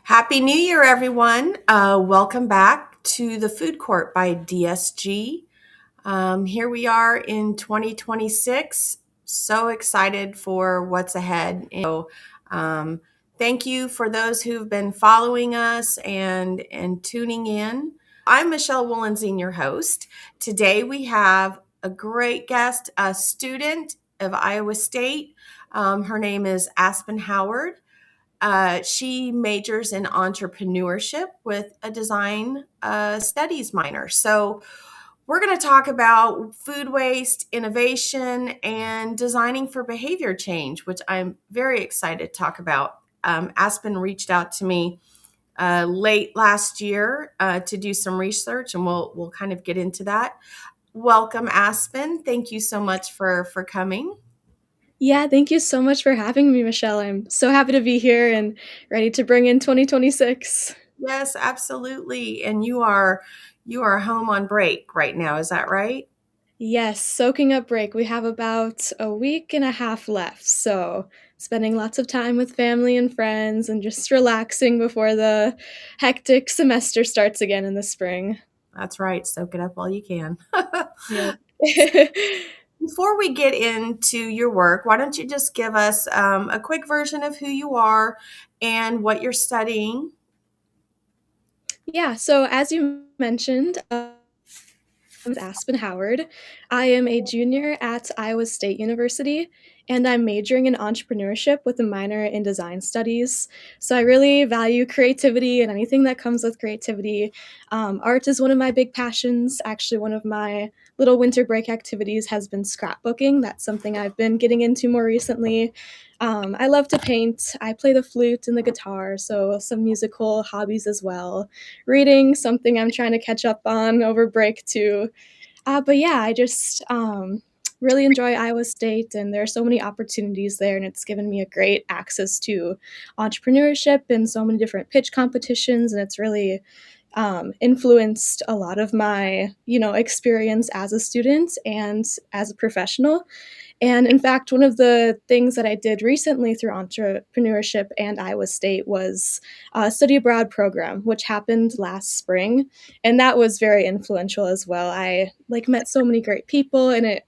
Happy New Year, everyone. Welcome back to the Food Court by DSG. Here we are in 2026. So excited for what's ahead. Um, Thank you for those who've been following us and tuning in. I'm Michelle Wollenzien, your host. Today we have a great guest, a student of Iowa State. Her name is Aspen Howard. She majors in entrepreneurship with a design studies minor. So, we're going to talk about food waste, innovation, and designing for behavior change, which I'm very excited to talk about. Aspen reached out to me late last year to do some research, and we'll kind of get into that. Welcome, Aspen. Thank you so much for coming. Yeah, thank you so much for having me, Michelle. I'm so happy to be here and ready to bring in 2026. Yes, absolutely. And you are home on break right now, is that right? Yes, soaking up break. We have about a week and a half left, so spending lots of time with family and friends and just relaxing before the hectic semester starts again in the spring. That's right. Soak it up while you can. Yep. Before we get into your work, why don't you just give us a quick version of who you are and what you're studying? Yeah, so as you mentioned, is Aspen Howard. I am a junior at Iowa State University, and I'm majoring in entrepreneurship with a minor in design studies. So I really value creativity and anything that comes with creativity. Art is one of my big passions. Actually, one of my little winter break activities has been scrapbooking. That's something I've been getting into more recently. I love to paint. I play the flute and the guitar, so some musical hobbies as well. Reading, something I'm trying to catch up on over break too. But yeah, I just really enjoy Iowa State, and there are so many opportunities there, and it's given me a great access to entrepreneurship and so many different pitch competitions, and it's really influenced a lot of my experience as a student and as a professional. And in fact, one of the things that I did recently through entrepreneurship and Iowa State was a study abroad program, which happened last spring, and that was very influential as well. I met so many great people, and it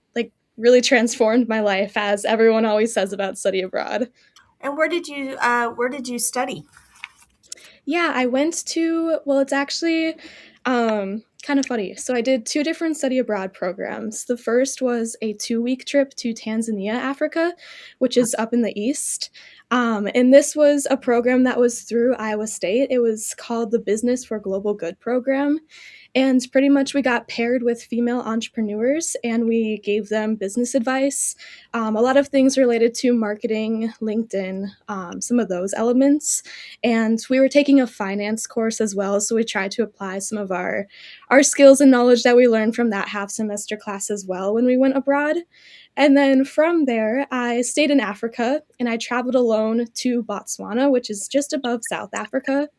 really transformed my life, as everyone always says about study abroad. And where did you study? Yeah, I went to, well, it's actually kind of funny. So I did two different study abroad programs. The first was a 2 week trip to Tanzania, Africa, which is up in the east. And this was a program that was through Iowa State. It was called the Business for Global Good program. And pretty much we got paired with female entrepreneurs and we gave them business advice, a lot of things related to marketing, LinkedIn, some of those elements. And we were taking a finance course as well. So we tried to apply some of our skills and knowledge that we learned from that half semester class as well when we went abroad. And then from there, I stayed in Africa and I traveled alone to Botswana, which is just above South Africa.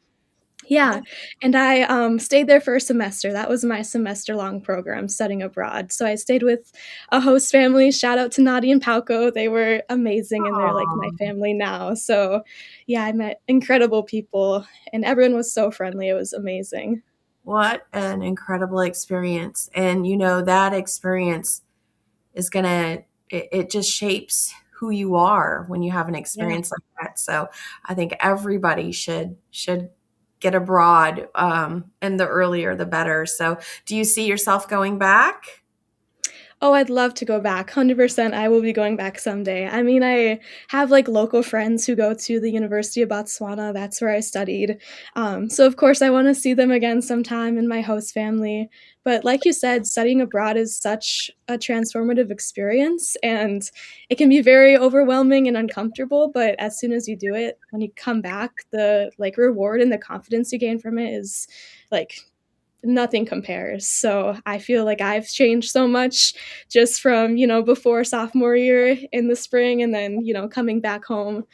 Yeah, and I stayed there for a semester. That was my semester-long program studying abroad. So I stayed with a host family. Shout out to Nadi and Pauko. They were amazing, and they're like my Oh, family now. So yeah, I met incredible people, and everyone was so friendly. It was amazing. what an incredible experience. And that experience is it just shapes who you are when you have an Yeah. experience like that. So I think everybody should get abroad, and the earlier the better. So do you see yourself going back? Oh, I'd love to go back. 100%, I will be going back someday. I mean, I have local friends who go to the University of Botswana. That's where I studied. So, of course, I want to see them again sometime in my host family. But, like you said, studying abroad is such a transformative experience, and it can be very overwhelming and uncomfortable. But as soon as you do it, when you come back, the reward and the confidence you gain from it is like nothing compares. So I feel like I've changed so much just from, before sophomore year in the spring and then, coming back home.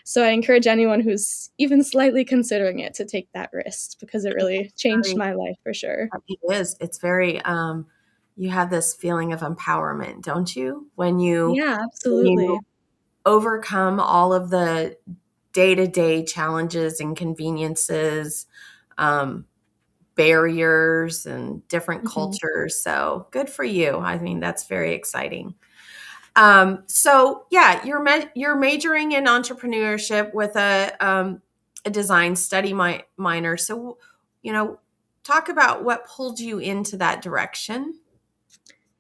So I encourage anyone who's even slightly considering it to take that risk because it really changed Very, my life for sure. it is. It's very, you have this feeling of empowerment, don't you? When you Yeah, when you absolutely. overcome all of the day-to-day challenges, inconveniences, um, barriers, and different Mhm. cultures. So good for you. I mean, that's very exciting. So yeah, you're majoring in entrepreneurship with a design study minor. So, you know, talk about what pulled you into that direction.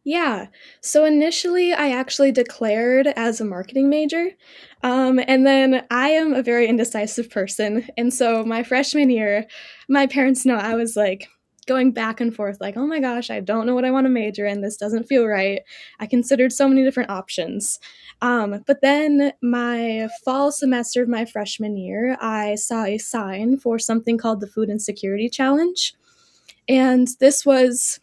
Yeah. So initially, I actually declared as a marketing major. And then I am a very indecisive person. And so my freshman year, my parents know I was like going back and forth, like, oh my gosh, I don't know what I want to major in. This doesn't feel right. I considered so many different options. But then my fall semester of my freshman year, I saw a sign for something called the Food Insecurity Challenge. And this was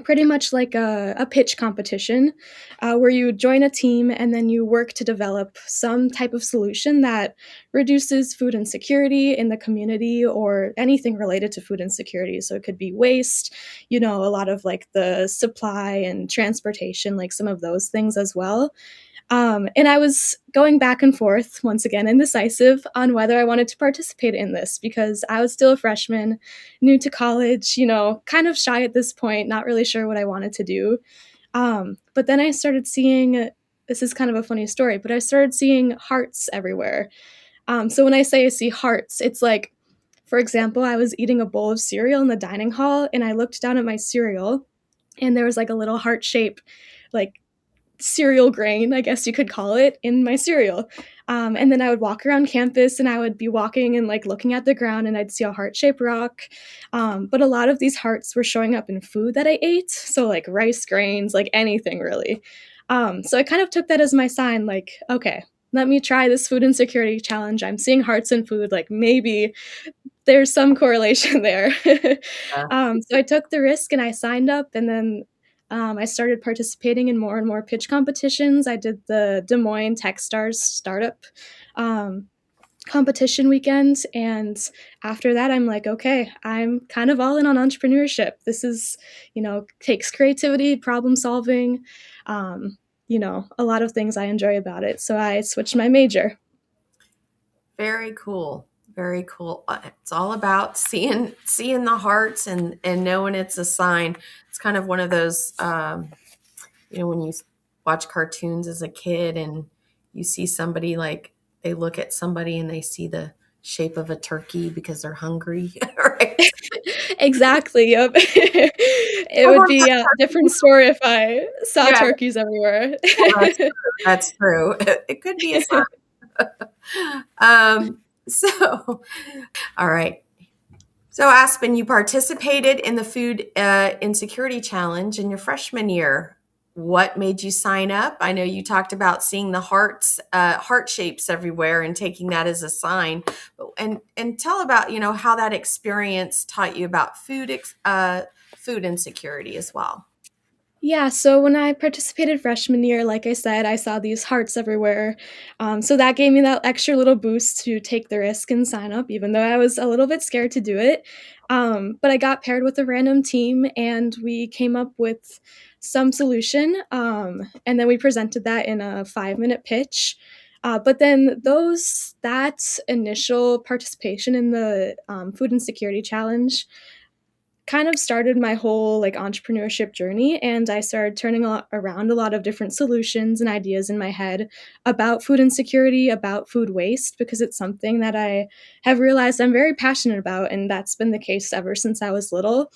pretty much like a pitch competition where you join a team and then you work to develop some type of solution that reduces food insecurity in the community or anything related to food insecurity. So it could be waste, a lot of like the supply and transportation, like some of those things as well. And I was going back and forth, once again, indecisive on whether I wanted to participate in this because I was still a freshman, new to college, kind of shy at this point, not really sure what I wanted to do. But then I started seeing this is kind of a funny story, but I started seeing hearts everywhere. So when I say I see hearts, it's like, for example, I was eating a bowl of cereal in the dining hall and I looked down at my cereal and there was like a little heart shape, like cereal grain, I guess you could call it, in my cereal. And then I would walk around campus and I would be walking and like looking at the ground and I'd see a heart shaped rock. But a lot of these hearts were showing up in food that I ate. So, like rice grains, like anything really. So I kind of took that as my sign, like, okay, let me try this food insecurity challenge. I'm seeing hearts in food. Like maybe there's some correlation there. Yeah. So I took the risk and I signed up, and then I started participating in more and more pitch competitions. I did the Des Moines Techstars startup um, competition weekend, and after that, I'm like, okay, I'm kind of all in on entrepreneurship. This is, takes creativity, problem solving, a lot of things I enjoy about it. So I switched my major. Very cool. Very cool. It's all about seeing the hearts and knowing it's a sign. It's kind of one of those when you watch cartoons as a kid and you see somebody like they look at somebody and they see the shape of a turkey because they're hungry, right? Exactly, yep. It would be a different story if I saw Yeah, turkeys everywhere. well, that's true. That's true. It could be a sign. So, all right. So, Aspen, you participated in the Food Insecurity Challenge in your freshman year. What made you sign up? I know you talked about seeing the heart shapes everywhere, and taking that as a sign. And tell about how that experience taught you about food insecurity as well. Yeah, so when I participated freshman year, like I said, I saw these hearts everywhere. So that gave me that extra little boost to take the risk and sign up, even though I was a little bit scared to do it. But I got paired with a random team and we came up with some solution. And then we presented that in a 5-minute pitch. But then that initial participation in the Food Insecurity Challenge kind of started my whole like entrepreneurship journey, and I started turning around a lot of different solutions and ideas in my head about food insecurity, about food waste, because it's something that I have realized I'm very passionate about, and that's been the case ever since I was little.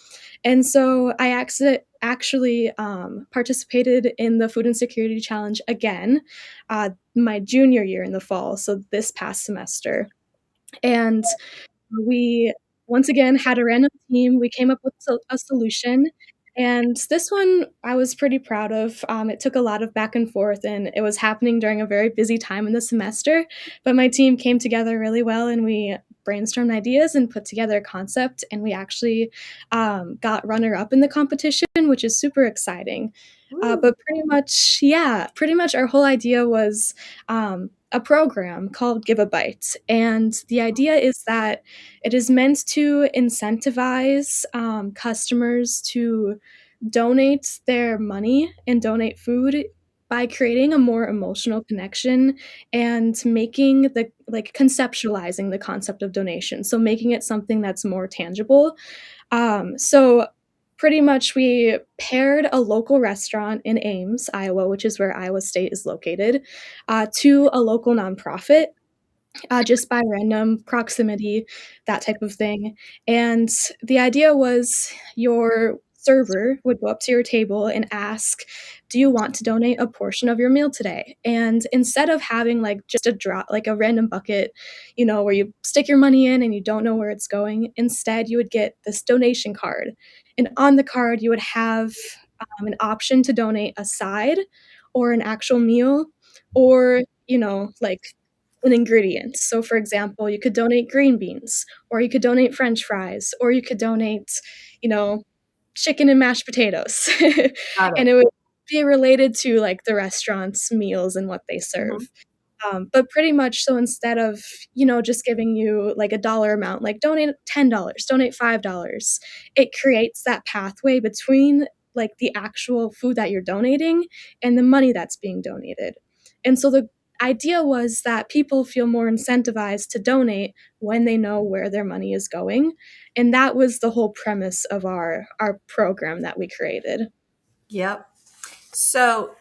And so I actually participated in the Food Insecurity Challenge again my junior year in the fall, so this past semester. And we once again had a random team. We came up with a solution, and this one I was pretty proud of. It took a lot of back and forth, and it was happening during a very busy time in the semester. But my team came together really well, and we brainstormed ideas and put together a concept. And we actually got runner up in the competition, which is super exciting. Ooh. But pretty much, yeah, pretty much our whole idea was a program called Give a Bite. And the idea is that it is meant to incentivize customers to donate their money and donate food by creating a more emotional connection and making the like conceptualizing the concept of donation, so making it something that's more tangible. So pretty much we paired a local restaurant in Ames, Iowa, which is where Iowa State is located, to a local nonprofit, just by random proximity, that type of thing. And the idea was your server would go up to your table and ask, "Do you want to donate a portion of your meal today?" And instead of having like just a drop, like a random bucket, where you stick your money in and you don't know where it's going, instead you would get this donation card. And on the card, you would have an option to donate a side or an actual meal or, like an ingredient. So, for example, you could donate green beans, or you could donate French fries, or you could donate, you know, chicken and mashed potatoes. Got And it. it would be related to like the restaurant's meals and what they Mhm. serve. But pretty much, so instead of, just giving you like a dollar amount, like donate $10, donate $5, it creates that pathway between like the actual food that you're donating and the money that's being donated. And so the idea was that people feel more incentivized to donate when they know where their money is going. And that was the whole premise of our program that we created. Yep. So,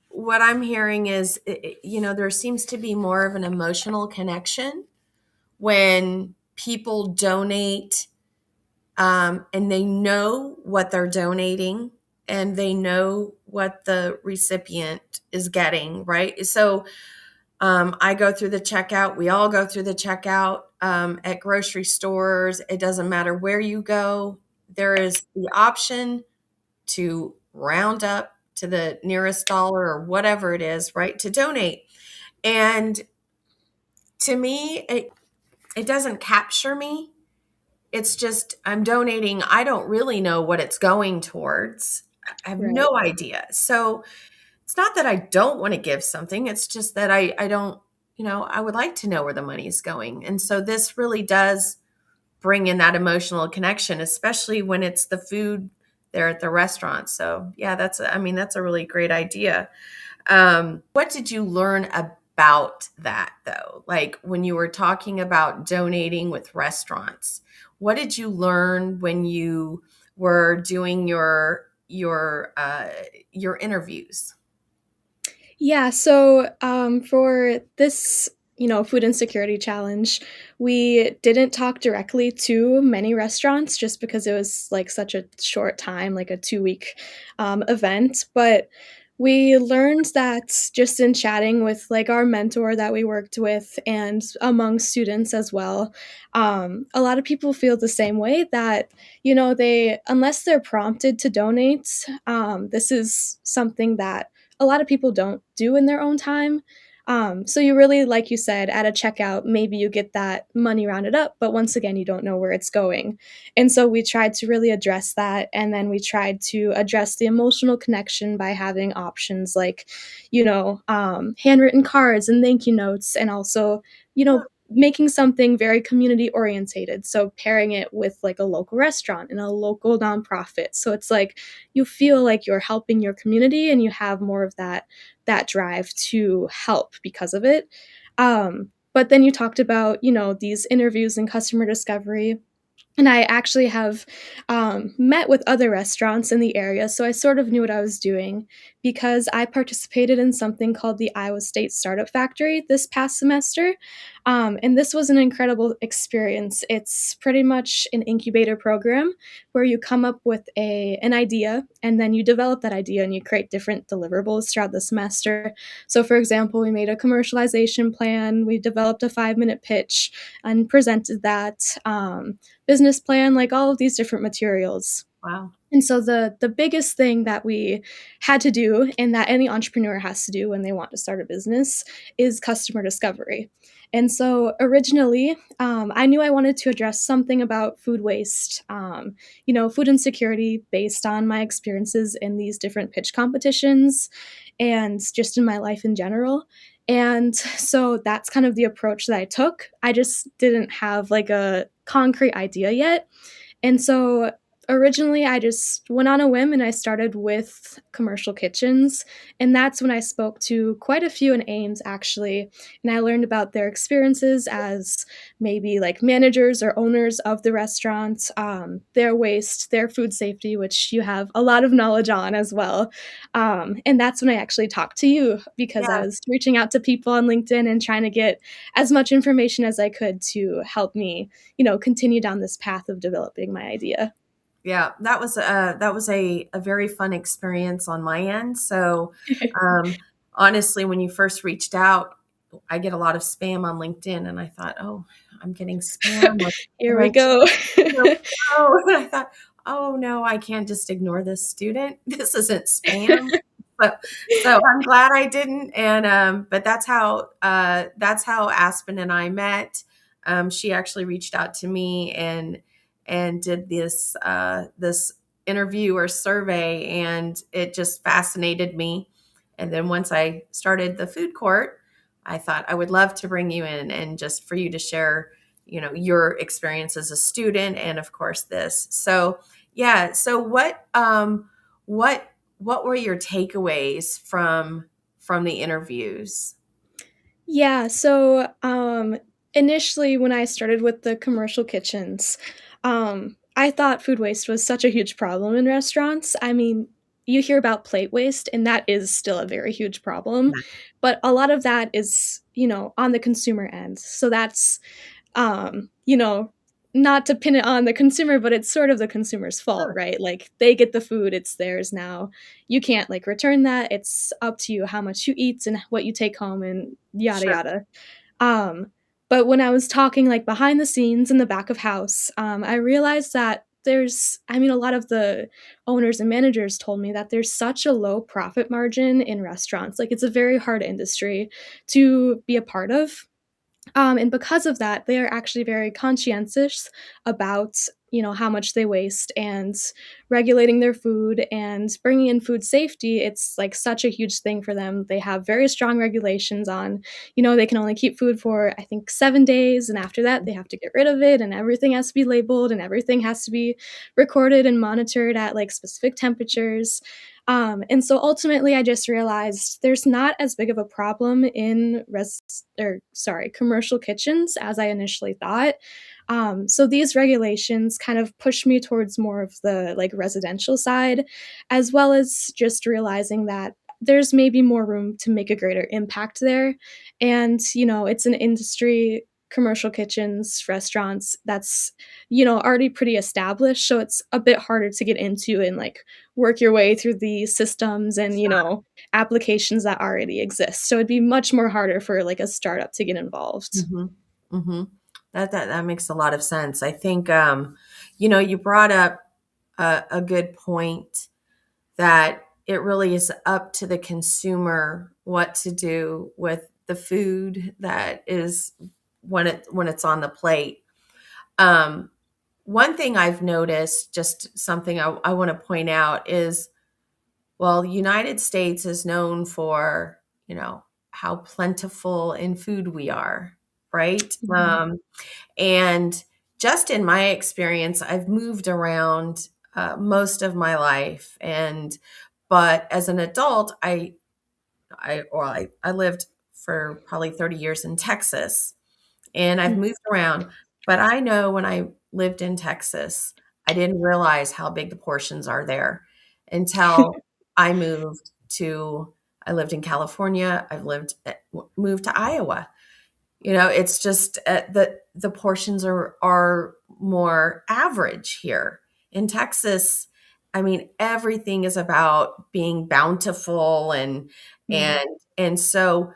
what I'm hearing is, there seems to be more of an emotional connection when people donate, and they know what they're donating and they know what the recipient is getting, right? So, I go through the checkout. We all go through the checkout at grocery stores. It doesn't matter where you go. There is the option to round up to the nearest dollar or whatever it is, right, to donate. And to me, it doesn't capture me. It's just I'm donating. I don't really know what it's going towards. I have Right. no idea. So it's not that I don't want to give something. It's just that I don't, I would like to know where the money is going. And so this really does bring in that emotional connection, especially when it's the food there at the restaurant. So yeah, that's a really great idea. What did you learn about that though? Like when you were talking about donating with restaurants, what did you learn when you were doing your interviews? Yeah, so for this, food insecurity challenge, we didn't talk directly to many restaurants just because it was like such a short time, like a 2 week event. But we learned that just in chatting with like our mentor that we worked with and among students as well, a lot of people feel the same way that they unless they're prompted to donate, this is something that a lot of people don't do in their own time. So you really, like you said, at a checkout, maybe you get that money rounded up, but once again, you don't know where it's going. And so we tried to really address that. And then we tried to address the emotional connection by having options like, handwritten cards and thank you notes, and also, making something very community orientated. So pairing it with like a local restaurant and a local nonprofit. So it's like you feel like you're helping your community and you have more of that drive to help because of it. But then you talked about, these interviews and customer discovery. And I actually have met with other restaurants in the area, so I sort of knew what I was doing because I participated in something called the Iowa State Startup Factory this past semester. And this was an incredible experience. It's pretty much an incubator program where you come up with an idea and then you develop that idea and you create different deliverables throughout the semester. So, for example, we made a commercialization plan, we developed a 5-minute pitch and presented that. Business plan, like all of these different materials. Wow. And so the biggest thing that we had to do and that any entrepreneur has to do when they want to start a business is customer discovery. And so originally, I knew I wanted to address something about food waste, food insecurity based on my experiences in these different pitch competitions and just in my life in general. And so that's kind of the approach that I took. I just didn't have like a concrete idea yet. And so Originally, I just went on a whim and I started with commercial kitchens. And that's when I spoke to quite a few in Ames, actually. And I learned about their experiences as maybe like managers or owners of the restaurants, their waste, their food safety, which you have a lot of knowledge on as well. And that's when I actually talked to you because I Yeah, was reaching out to people on LinkedIn and trying to get as much information as I could to help me, continue down this path of developing my idea. yeah, that was a very fun experience on my end. So, honestly, when you first reached out, I get a lot of spam on LinkedIn, and I thought, oh, I'm getting spam. Like, Here we eventually, go. here we go. And I thought, oh no, I can't just ignore this student. This isn't spam. So I'm glad I didn't. And but that's how Aspen and I met. She actually reached out to me and did this interview or survey, and it just fascinated me. And then once I started the food court, I thought I would love to bring you in and just for you to share, your experience as a student, and of course this. So yeah. So what were your takeaways from the interviews? Yeah, so initially when I started with the commercial kitchens, I thought food waste was such a huge problem in restaurants. I mean, you hear about plate waste, and that is still a very huge problem, but a lot of that is, on the consumer end. So that's um, you know, not to pin it on the consumer, but it's sort of the consumer's fault, Sure, right? Like they get the food, it's theirs now. You can't like return that. It's up to you how much you eat and what you take home and yada sure. yada. Um, but when I was talking like behind the scenes in the back of house, I realized that a lot of the owners and managers told me that there's such a low profit margin in restaurants. Like it's a very hard industry to be a part of, and because of that, they are actually very conscientious about, how much they waste and regulating their food and bringing in food safety. It's like such a huge thing for them. They have very strong regulations on, they can only keep food for, I think, 7 days. And after that, they have to get rid of it and everything has to be labeled and everything has to be recorded and monitored at like specific temperatures. And so ultimately, I just realized there's not as big of a problem in commercial kitchens as I initially thought. So these regulations kind of push me towards more of the like residential side, as well as just realizing that there's maybe more room to make a greater impact there. And, it's an industry, commercial kitchens, restaurants that's, already pretty established. So it's a bit harder to get into and like work your way through the systems and, applications that already exist. So it'd be much more harder for like a startup to get involved. Hmm. Hmm. That makes a lot of sense. I think you brought up a good point that it really is up to the consumer what to do with the food that is when it's on the plate. Um, One thing I've noticed, just something I want to point out is, well, the United States is known for, how plentiful in food we are, right? Mhm. And just in my experience, I've moved around most of my life, but as an adult, I lived for probably 30 years in Texas, and I've Mm. moved around. But I know when I lived in Texas, I didn't realize how big the portions are there until I moved to. I lived in California. Moved to Iowa. It's just the portions are more average here in Texas. I mean, everything is about being bountiful Mm. and so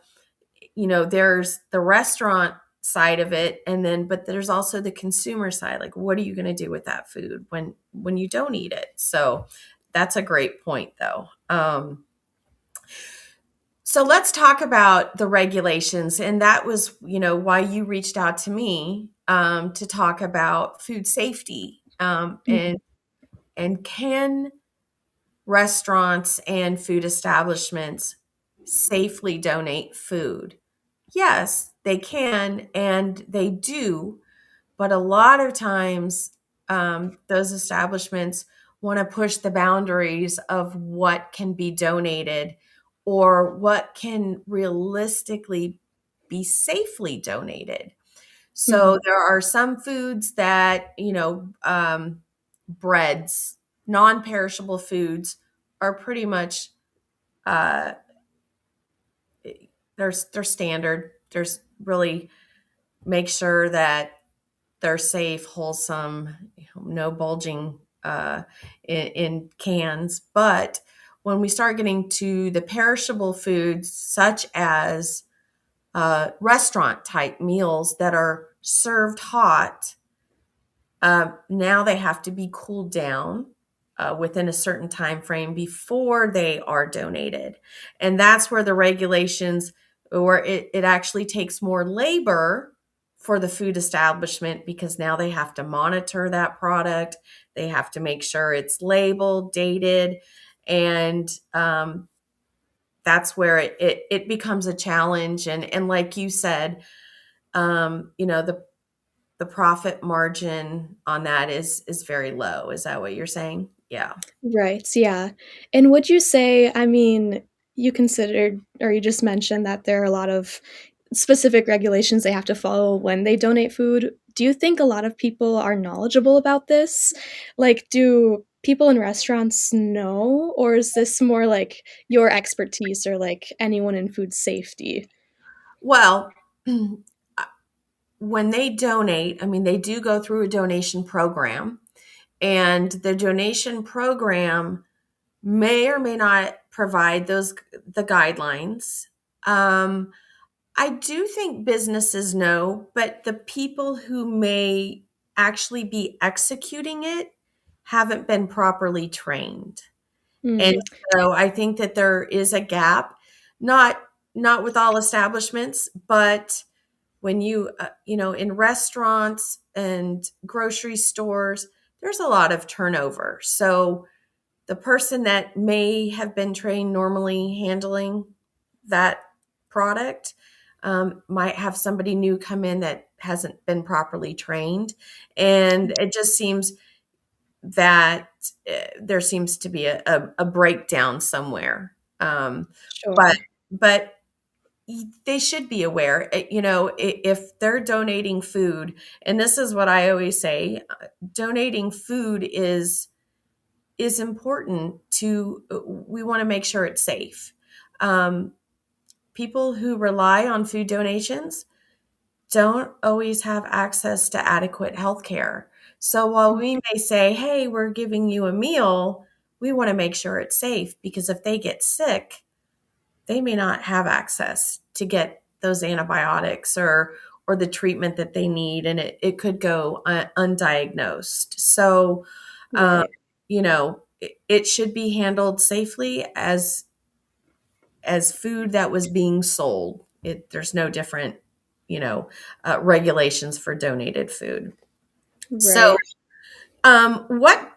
there's the restaurant side of it, but there's also the consumer side. Like, what are you going to do with that food when you don't eat it? So that's a great point, though. So let's talk about the regulations. And that was, why you reached out to me to talk about food safety. Mhm. And can restaurants and food establishments safely donate food? Yes, they can and they do. But a lot of times, those establishments want to push the boundaries of what can be donated or what can realistically be safely donated. So Mhm. there are some foods that, breads, non-perishable foods are pretty much uh, they're standard. There's really make sure that they're safe, wholesome, no bulging in cans. But when we start getting to the perishable foods, such as restaurant type meals that are served hot, now they have to be cooled down within a certain time frame before they are donated. And that's where the regulations, or it actually takes more labor for the food establishment, because now they have to monitor that product. They have to make sure it's labeled, dated, and that's where it becomes a challenge. And like you said, the profit margin on that is very low. Is that what you're saying? Yeah. Right, yeah. And would you say, I mean, you considered or you just mentioned that there are a lot of specific regulations they have to follow when they donate food. Do you think a lot of people are knowledgeable about this? Like, do people in restaurants know, or is this more like your expertise or like anyone in food safety? Well, when they donate, I mean, they do go through a donation program, and the donation program may or may not provide the guidelines. Um, I do think businesses know, but the people who may actually be executing it haven't been properly trained. And Mm, so I think that there is a gap, not not with all establishments, but when in restaurants and grocery stores, there's a lot of turnover. So the person that may have been trained normally handling that product might have somebody new come in that hasn't been properly trained. And it just seems that there seems to be a breakdown somewhere. But sure. but they should be aware. If they're donating food, and this is what I always say, donating food is important to. We want to make sure it's safe. Um, People who rely on food donations don't always have access to adequate health care. So while we may say, hey, we're giving you a meal, we want to make sure it's safe, because if they get sick, they may not have access to get those antibiotics or the treatment that they need, and it could go undiagnosed. So, um, Right. it should be handled safely as food that was being sold. There's no different, regulations for donated food. So, Right. what,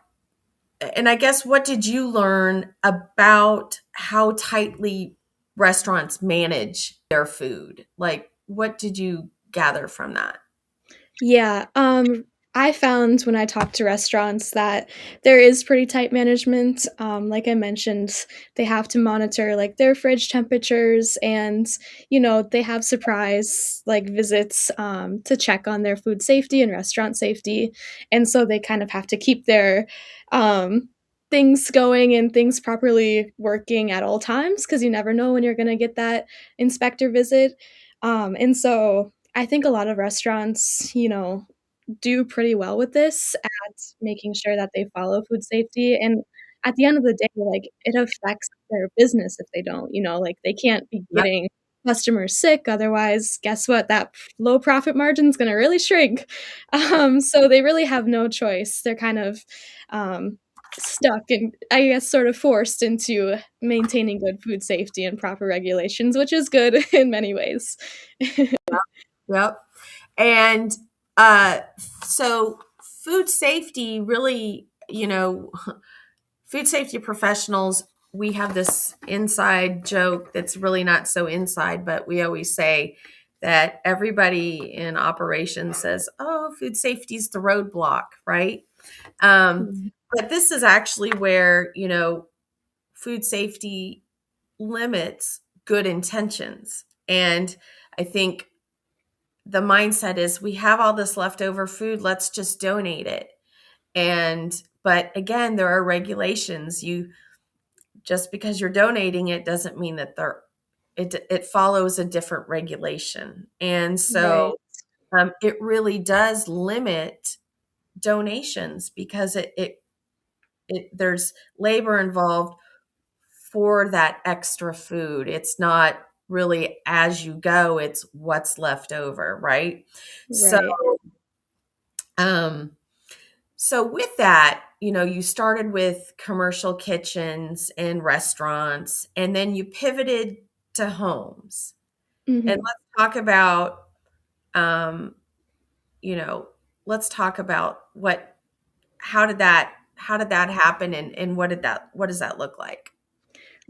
and I guess, what did you learn about how tightly restaurants manage their food? Like, what did you gather from that? Yeah, I found when I talk to restaurants that there is pretty tight management. Like I mentioned, they have to monitor like their fridge temperatures, and they have surprise like visits to check on their food safety and restaurant safety, and so they kind of have to keep their um, things going and things properly working at all times because you never know when you're going to get that inspector visit. And so I think a lot of restaurants, do pretty well with this at making sure that they follow food safety, and at the end of the day, like, it affects their business if they don't, like, they can't be Yep. getting customers sick, otherwise, guess what? That low profit margin's gonna really shrink. So they really have no choice. They're kind of, um, stuck and, I guess, sort of forced into maintaining good food safety and proper regulations, which is good in many ways. Yep. And uh, so food safety really, food safety professionals, we have this inside joke that's really not so inside, but we always say that everybody in operations says, oh, food safety is the roadblock, right? Um, Mhm. but this is actually where, food safety limits good intentions. And I think the mindset is we have all this leftover food, let's just donate it. But again, there are regulations. You just because you're donating it doesn't mean that it follows a different regulation. And so Right. it really does limit donations because there's labor involved for that extra food. It's not really as you go, it's what's left over, right? So, Right. um, so with that, you started with commercial kitchens and restaurants, and then you pivoted to homes. And Mhm. talk about, um, you know, let's talk about how did that happen, and what does that look like?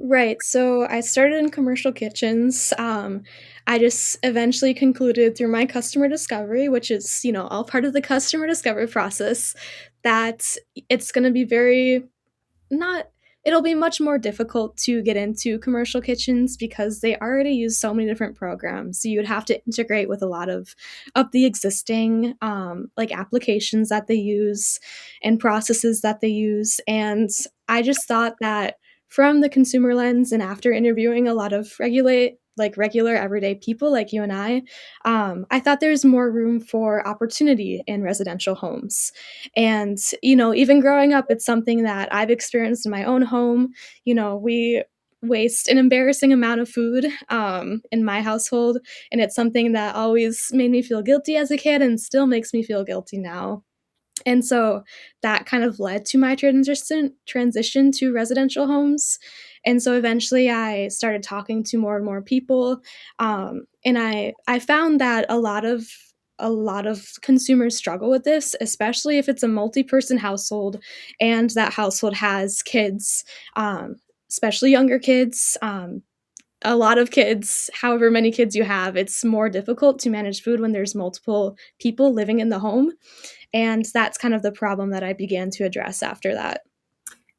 Right. So I started in commercial kitchens. I just eventually concluded through my customer discovery, which is, all part of the customer discovery process, that it's going to be very not it'll be much more difficult to get into commercial kitchens because they already use so many different programs. So you'd have to integrate with a lot of the existing like applications that they use and processes that they use. And I just thought that from the consumer lens and after interviewing a lot of regular everyday people like you and I thought there's more room for opportunity in residential homes. And, even growing up, it's something that I've experienced in my own home. We waste an embarrassing amount of food in my household. And it's something that always made me feel guilty as a kid and still makes me feel guilty now. And so that kind of led to my transition to residential homes. And so eventually I started talking to more and more people. And I found that a lot of consumers struggle with this, especially if it's a multi-person household and that household has kids, especially younger kids. A lot of kids, however many kids you have, it's more difficult to manage food when there's multiple people living in the home. And that's kind of the problem that I began to address after that.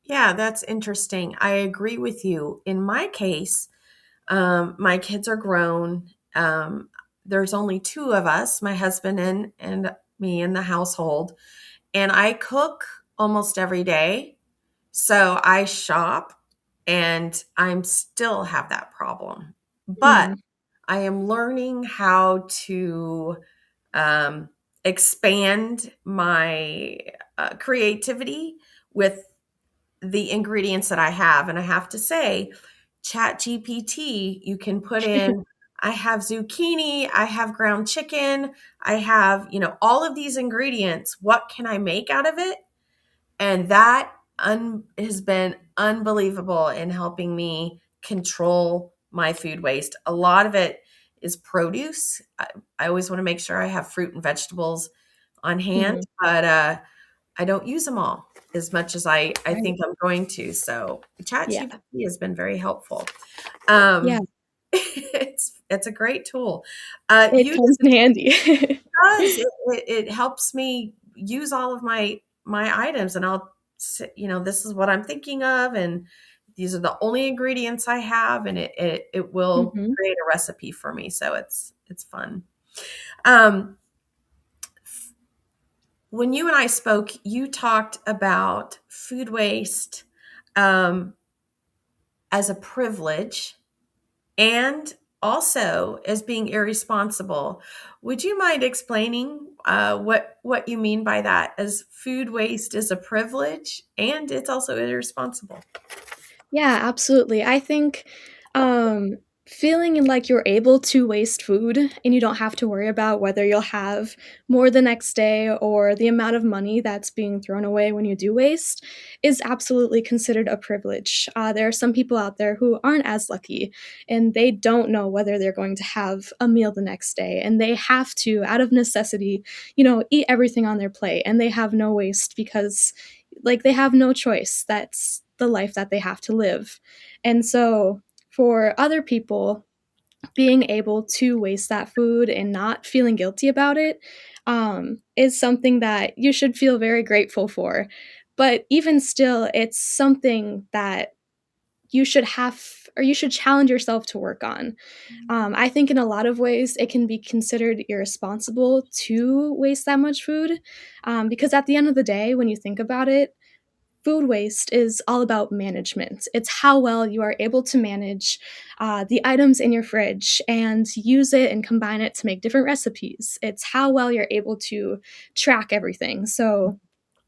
Yeah, that's interesting. I agree with you. In my case, my kids are grown. There's only two of us, my husband and me in the household, and I cook almost every day. So I shop, and I'm still have that problem. But Mhm. I am learning how to um, expand my creativity with the ingredients that I have. And I have to say, Chat GPT, you can put in, I have zucchini, I have ground chicken, I have, all of these ingredients. What can I make out of it? And that has been unbelievable in helping me control my food waste. A lot of it is produce. I always want to make sure I have fruit and vegetables on hand, Mhm. but I don't use them all as much as I Right. think I'm going to. So Yeah. ChatGPT has been very helpful. Yeah. It's a great tool. It You comes in handy. does it helps me use all of my items, and I'll say, this is what I'm thinking of, and these are the only ingredients I have, and it will Mhm. create a recipe for me. So it's fun. Um, when you and I spoke, you talked about food waste um, as a privilege and also as being irresponsible. Would you mind explaining what you mean by that? As food waste is a privilege and it's also irresponsible. Yeah, absolutely. I think, um, feeling like you're able to waste food and you don't have to worry about whether you'll have more the next day or the amount of money that's being thrown away when you do waste is absolutely considered a privilege. There are some people out there who aren't as lucky and they don't know whether they're going to have a meal the next day, and they have to, out of necessity, eat everything on their plate, and they have no waste because they have no choice. That's the life that they have to live. And so for other people, being able to waste that food and not feeling guilty about it, is something that you should feel very grateful for. But even still, it's something that you should have or you should challenge yourself to work on. I think in a lot of ways it can be considered irresponsible to waste that much food because at the end of the day, when you think about it, food waste is all about management. It's how well you are able to manage the items in your fridge and use it and combine it to make different recipes. It's how well you're able to track everything. So,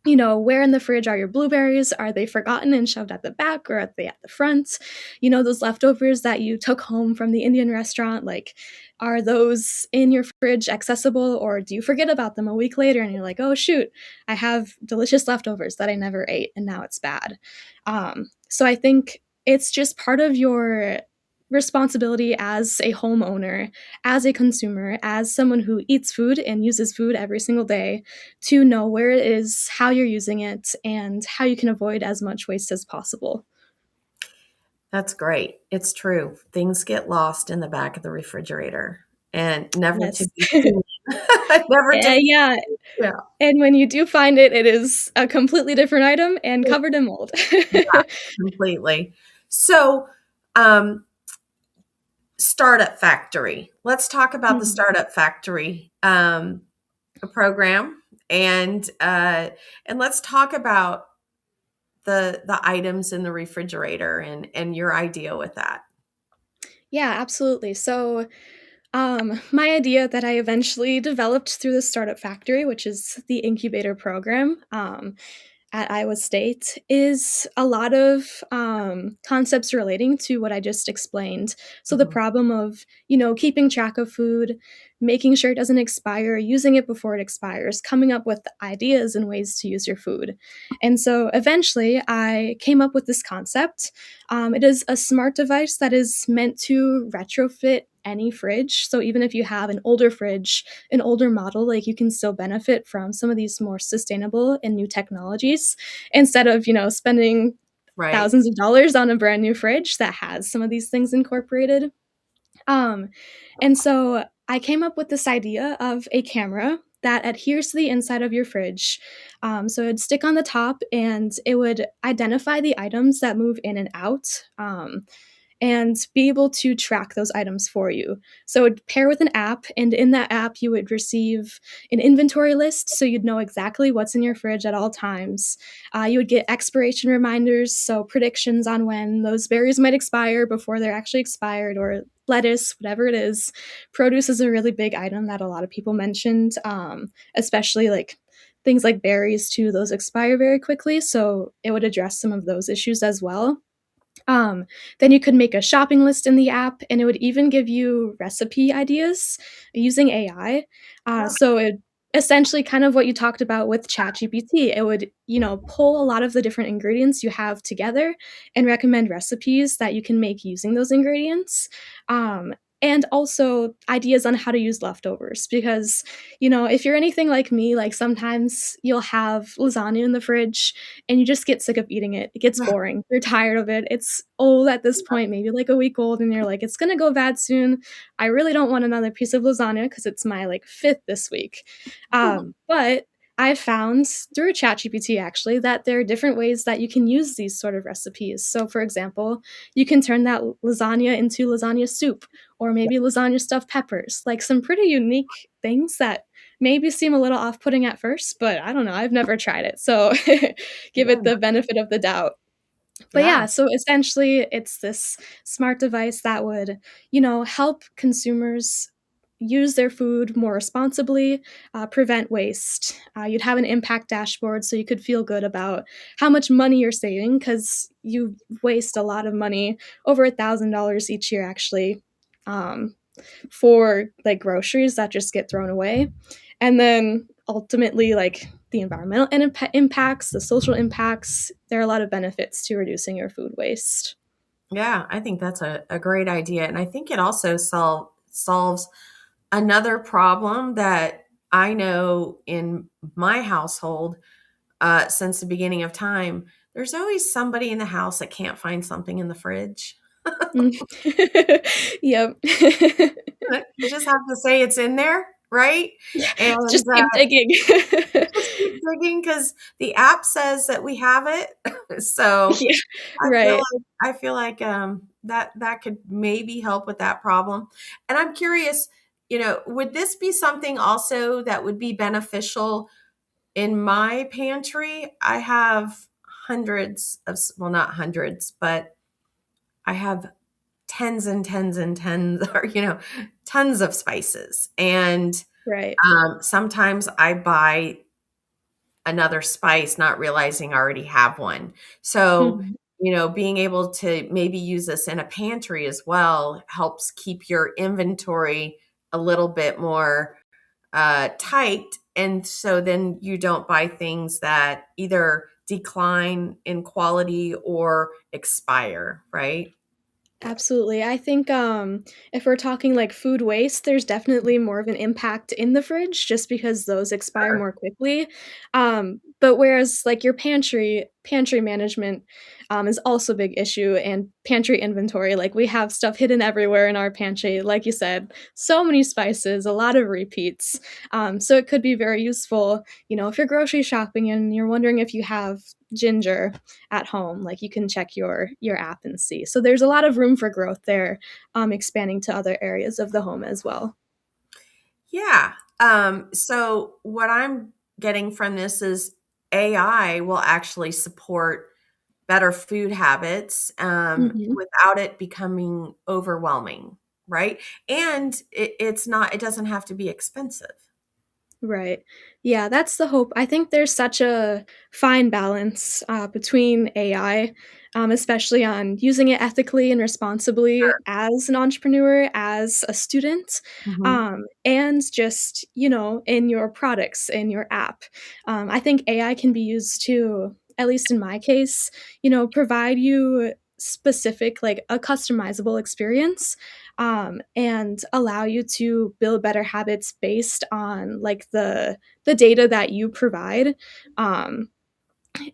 where in the fridge are your blueberries? Are they forgotten and shoved at the back or are they at the front? Those leftovers that you took home from the Indian restaurant, like, are those in your fridge accessible or do you forget about them a week later and you're like, oh, shoot, I have delicious leftovers that I never ate and now it's bad. So I think it's just part of your responsibility as a homeowner, as a consumer, as someone who eats food and uses food every single day to know where it is, how you're using it, and how you can avoid as much waste as possible. That's great. It's true. Things get lost in the back of the refrigerator and never to Yes. be seen. Never to be Yeah. seen. Yeah. And when you do find it, it is a completely different item and covered in mold. Yeah, completely. So, um, Startup Factory. Let's talk about the Mhm. Startup Factory program, and let's talk about the items in the refrigerator and your idea with that. Yeah, absolutely. So, my idea that I eventually developed through the Startup Factory, which is the incubator program, at Iowa State is a lot of concepts relating to what I just explained. So the Mhm. problem of, keeping track of food, making sure it doesn't expire, using it before it expires, coming up with ideas and ways to use your food. And so eventually I came up with this concept. It is a smart device that is meant to retrofit any fridge. So even if you have an older fridge, an older model, like you can still benefit from some of these more sustainable and new technologies instead of, spending Right. thousands of dollars on a brand new fridge that has some of these things incorporated. Um, and so I came up with this idea of a camera that adheres to the inside of your fridge. So it'd stick on the top and it would identify the items that move in and out. And be able to track those items for you. So it would pair with an app, and in that app, you would receive an inventory list so you'd know exactly what's in your fridge at all times. You would get expiration reminders, so predictions on when those berries might expire before they're actually expired, or lettuce, whatever it is. Produce is a really big item that a lot of people mentioned, especially like things like berries too, those expire very quickly. So it would address some of those issues as well. Um, then you could make a shopping list in the app, and it would even give you recipe ideas using AI. So it essentially kind of what you talked about with ChatGPT. It would, pull a lot of the different ingredients you have together and recommend recipes that you can make using those ingredients. Um, and also ideas on how to use leftovers because if you're anything like me, like sometimes you'll have lasagna in the fridge and you just get sick of eating it. It gets boring. You're tired of it. It's old at this point, maybe like a week old, and you're like, it's gonna go bad soon. I really don't want another piece of lasagna because it's my like fifth this week. But I found through ChatGPT actually that there are different ways that you can use these sort of recipes. So, for example, you can turn that lasagna into lasagna soup, or maybe lasagna stuffed peppers, like some pretty unique things that maybe seem a little off putting at first, but I don't know. I've never tried it. So give it Yeah. the benefit of the doubt. But Yeah. yeah, so essentially it's this smart device that would, help consumers use their food more responsibly, prevent waste. You'd have an impact dashboard so you could feel good about how much money you're saving because you waste a lot of money, over $1,000 each year actually. For like groceries that just get thrown away. And then ultimately, like the environmental impacts, the social impacts, there are a lot of benefits to reducing your food waste. Yeah, I think that's a great idea. And I think it also solves another problem that I know in my household since the beginning of time. There's always somebody in the house that can't find something in the fridge. Mm. Yep. You just have to say it's in there. right? Yeah, And just keep digging. just keep digging because the app says that we have it. So Yeah, I feel right. like that could maybe help with that problem. And I'm curious, would this be something also that would be beneficial in my pantry? I have hundreds of, well, not hundreds, but I have tens and tens and tens, or tons of spices. And Right. sometimes I buy another spice, not realizing I already have one. So, Mhm. being able to maybe use this in a pantry as well helps keep your inventory a little bit more tight. And so then you don't buy things that either decline in quality or expire, right? Absolutely. I think, if we're talking, like, food waste, there's definitely more of an impact in the fridge just because those expire Sure. more quickly, but whereas, like, your pantry management, is also a big issue, and pantry inventory, like, we have stuff hidden everywhere in our pantry, like you said, so many spices, a lot of repeats, so it could be very useful, if you're grocery shopping and you're wondering if you have ginger at home, like, you can check your app and see. So there's a lot of room for growth there, expanding to other areas of the home as well. Yeah. So what I'm getting from this is AI will actually support better food habits Mhm. without it becoming overwhelming, right? And it doesn't have to be expensive. Right. Yeah, that's the hope. I think there's such a fine balance between AI, especially on using it ethically and responsibly as an entrepreneur, as a student, Hmm. and just, in your products, in your app. I think AI can be used to, at least in my case, provide you specific, like a customizable experience and allow you to build better habits based on like the data that you provide um,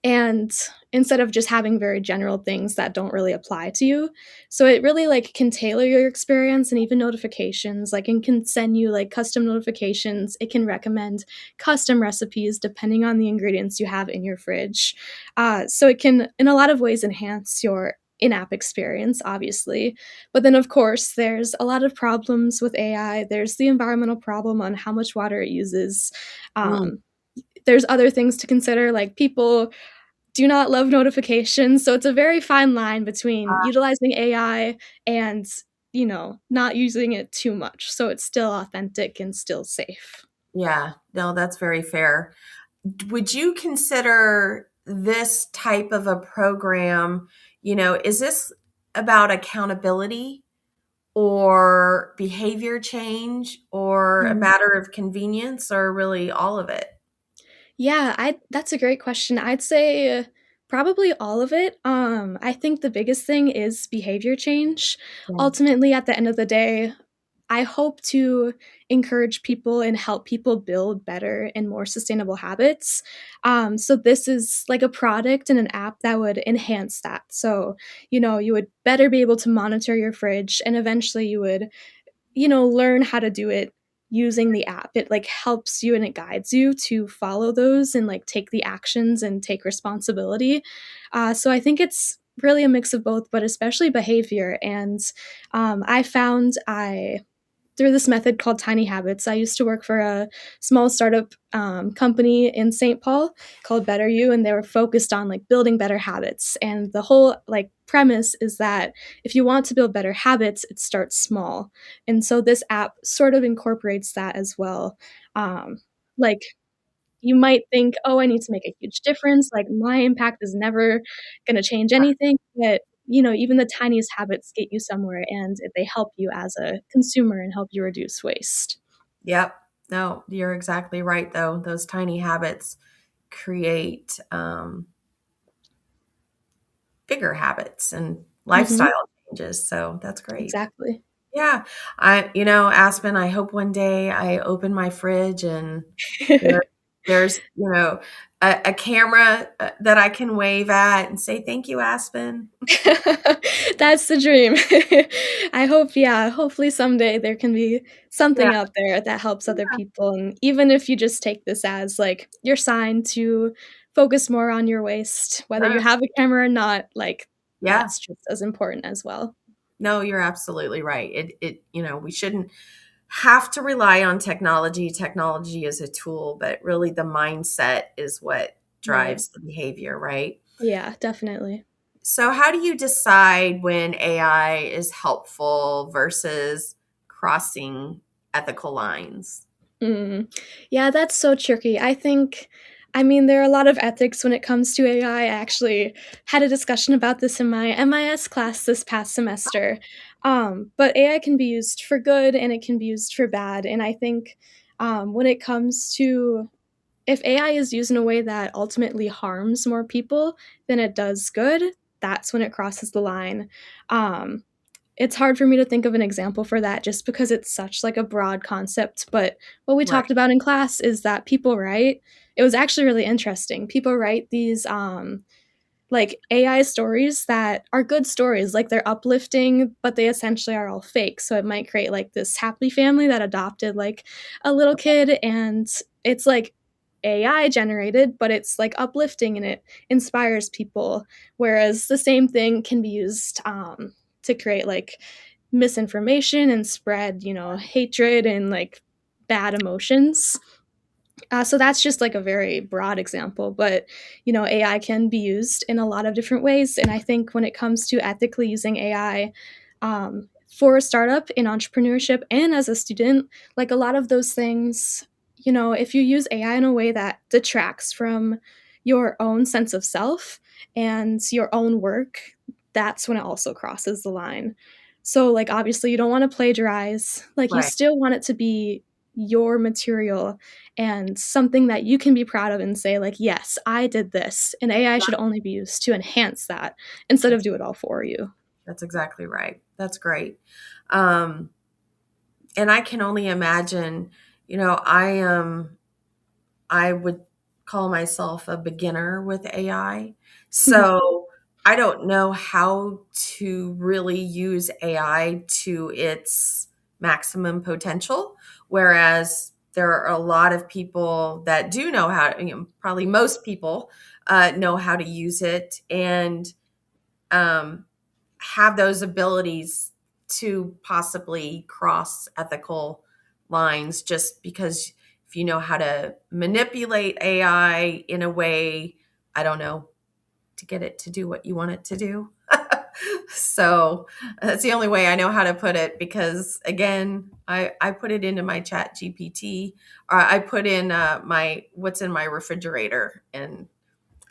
and instead of just having very general things that don't really apply to you. So it really like can tailor your experience and even notifications, like it can send you like custom notifications. It can recommend custom recipes depending on the ingredients you have in your fridge. So it can in a lot of ways enhance your in-app experience, obviously. But then of course there's a lot of problems with AI. There's the environmental problem on how much water it uses. Mm. um, there's other things to consider, like people do not love notifications, so it's a very fine line between utilizing AI and, not using it too much, so it's still authentic and still safe. Yeah, no, that's very fair. Would you consider this type of a program, is this about accountability or behavior change or a Mhm. matter of convenience or really all of it? Yeah, I that's a great question. I'd say probably all of it. I think the biggest thing is behavior change. Yeah. Ultimately, at the end of the day, I hope to encourage people and help people build better and more sustainable habits. So this is like a product and an app that would enhance that. So, you would better be able to monitor your fridge and eventually you would learn how to do it using the app. It like helps you and it guides you to follow those and like take the actions and take responsibility. So I think it's really a mix of both, but especially behavior. And I found I through this method called Tiny Habits. I used to work for a small startup company in St. Paul called Better You, and they were focused on like building better habits. And the whole like premise is that if you want to build better habits, it starts small. And so this app sort of incorporates that as well. Like you might think, oh, I need to make a huge difference. Like my impact is never going to change anything. But, even the tiniest habits get you somewhere and they help you as a consumer and help you reduce waste. Yep. No, you're exactly right, though. Those tiny habits create bigger habits and Hmm. lifestyle changes. So that's great. Exactly. Yeah. Aspen, I hope one day I open my fridge and there There's, a camera that I can wave at and say, "Thank you, Aspen." That's the dream. I hope, yeah, hopefully someday there can be Yeah, something out there that helps other people, and even if you just take this as, like, your sign to focus more on your waste, whether you sure. have a camera or not, like, Yeah. that's just as important as well. No, you're absolutely right. We shouldn't have to rely on technology. Technology is a tool, but really the mindset is what Right. drives the behavior, right? Yeah, definitely. So, how do you decide when AI is helpful versus crossing ethical lines? Mm. Yeah, that's so tricky. I mean, there are a lot of ethics when it comes to AI. I actually had a discussion about this in my MIS class this past semester. But AI can be used for good and it can be used for bad. And I think when it comes to if AI is used in a way that ultimately harms more people than it does good, that's when it crosses the line. Um, it's hard for me to think of an example for that just because it's such, like, a broad concept, but what we Right, talked about in class is that people write it was actually really interesting. People write these, like, AI stories that are good stories, like, they're uplifting, but they essentially are all fake, so it might create, like, this happy family that adopted, like, a little kid, and it's, like, AI generated, but it's, like, uplifting and it inspires people, whereas the same thing can be used, to create, like, misinformation and spread, hatred and, like, bad emotions. So that's just like a very broad example, but AI can be used in a lot of different ways. And I think when it comes to ethically using AI for a startup in entrepreneurship and as a student, like a lot of those things, if you use AI in a way that detracts from your own sense of self and your own work, that's when it also crosses the line. So, like, obviously, you don't want to plagiarize. Like, you right. still want it to be your material and something that you can be proud of and say like, "Yes, I did this," and AI should only be used to enhance that instead of That's do it all for you. that's exactly right. That's great. Um, and I can only imagine, I would call myself a beginner with AI. Mhm. So I don't know how to really use AI to its maximum potential. Whereas there are a lot of people that do know how to, probably most people know how to use it and um, have those abilities to possibly cross ethical lines just because if you know how to manipulate AI in a way, I don't know, to get it to do what you want it to do. So that's the only way I know how to put it because again, I put it into my chat GPT or I put in my what's in my refrigerator and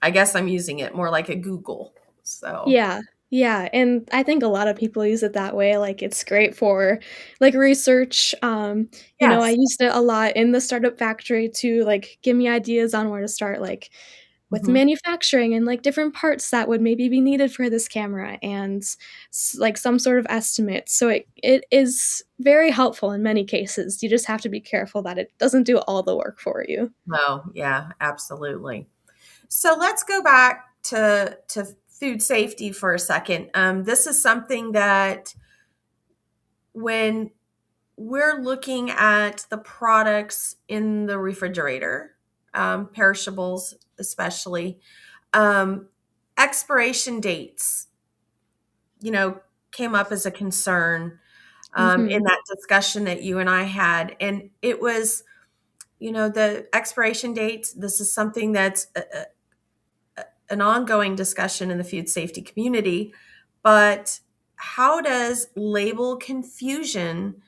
I guess I'm using it more like a Google. So Yeah. Yeah, and I think a lot of people use it that way, like, it's great for, like, research, I yes. used it a lot in the startup factory to, like, give me ideas on where to start, like, with Mhm. manufacturing and, like, different parts that would maybe be needed for this camera and like, some sort of estimate, so it is very helpful in many cases, you just have to be careful that it doesn't do all the work for you. Oh, yeah, absolutely. So let's go back to food safety for a second. This is something that when we're looking at the products in the refrigerator, perishables especially, um, expiration dates, you know, came up as a concern in Mhm. that discussion that you and I had, and it was, the expiration dates. This is something that's an ongoing discussion in the food safety community, but how does label confusion